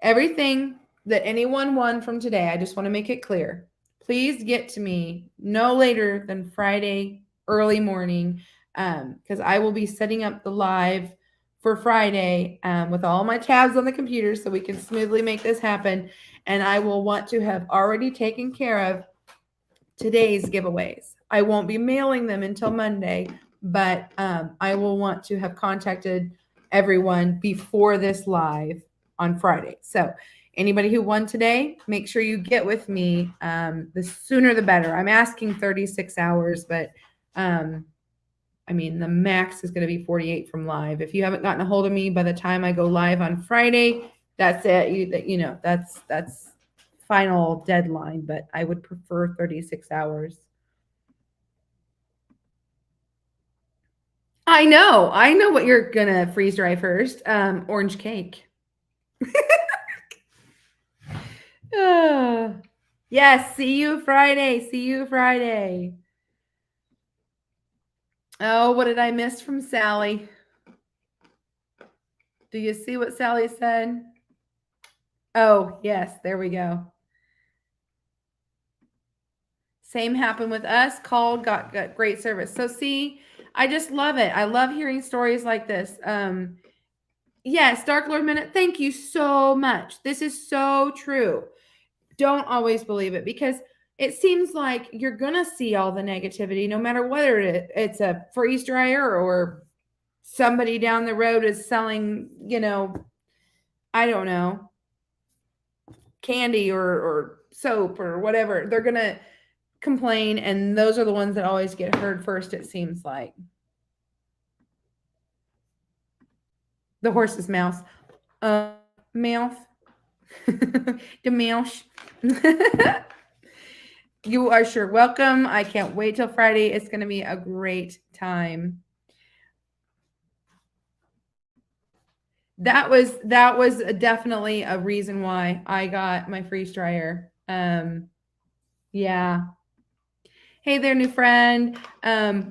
everything that anyone won from today, I just want to make it clear. Please get to me no later than Friday early morning, because I will be setting up the live for Friday with all my tabs on the computer so we can smoothly make this happen. And I will want to have already taken care of today's giveaways. I won't be mailing them until Monday, but I will want to have contacted everyone before this live on Friday. So anybody who won today, make sure you get with me. The sooner the better. I'm asking 36 hours, but I mean, the max is going to be 48 from live. If you haven't gotten a hold of me by the time I go live on Friday, that's it. You know, that's final deadline, but I would prefer 36 hours. I know what you're going to freeze dry first. Orange cake. Yes, see you Friday. See you Friday. Oh, what did I miss from Sally? Do you see what Sally said? Oh, yes, there we go. Same happened with us. Called, got great service. So see, I just love it. I love hearing stories like this. Yes, Dark Lord Minute, thank you so much. This is so true. Don't always believe it because it seems like you're going to see all the negativity no matter whether it's a freeze dryer or somebody down the road is selling, I don't know, candy or soap or whatever. They're going to complain, and those are the ones that always get heard first, it seems like. The horse's mouth. Mouth. The mouse. You are sure welcome. I can't wait till Friday. It's going to be a great time. That was definitely a reason why I got my freeze dryer. Yeah. Hey there, new friend.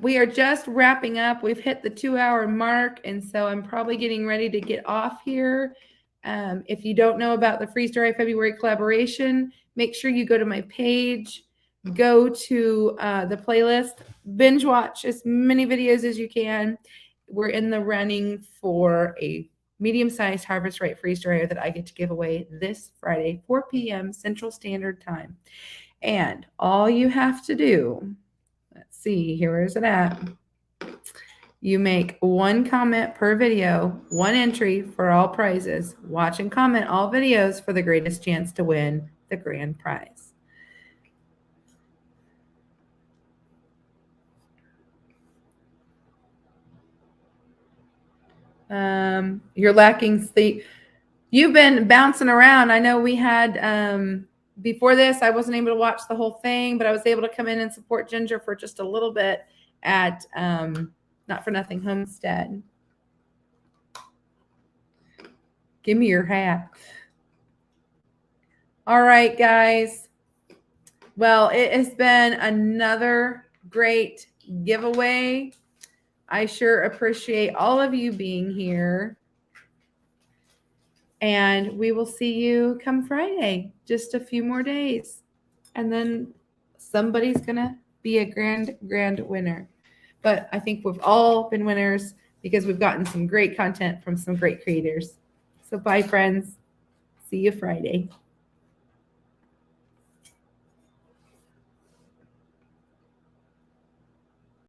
We are just wrapping up. We've hit the 2-hour mark, and so I'm probably getting ready to get off here. If you don't know about the Freeze Dry February collaboration, make sure you go to my page, go to the playlist, binge watch as many videos as you can. We're in the running for a medium-sized Harvest Right freeze dryer that I get to give away this Friday, 4 p.m. Central Standard Time. And all you have to do, let's see, here is it at. You make one comment per video, one entry for all prizes. Watch and comment all videos for the greatest chance to win the grand prize. You're lacking sleep. You've been bouncing around. I know we had before this, I wasn't able to watch the whole thing, but I was able to come in and support Ginger for just a little bit at Not for Nothing Homestead. Give me your hat. All right, guys. Well, it has been another great giveaway. I sure appreciate all of you being here. And we will see you come Friday, just a few more days. And then somebody's going to be a grand winner. But I think we've all been winners because we've gotten some great content from some great creators. So bye, friends. See you Friday.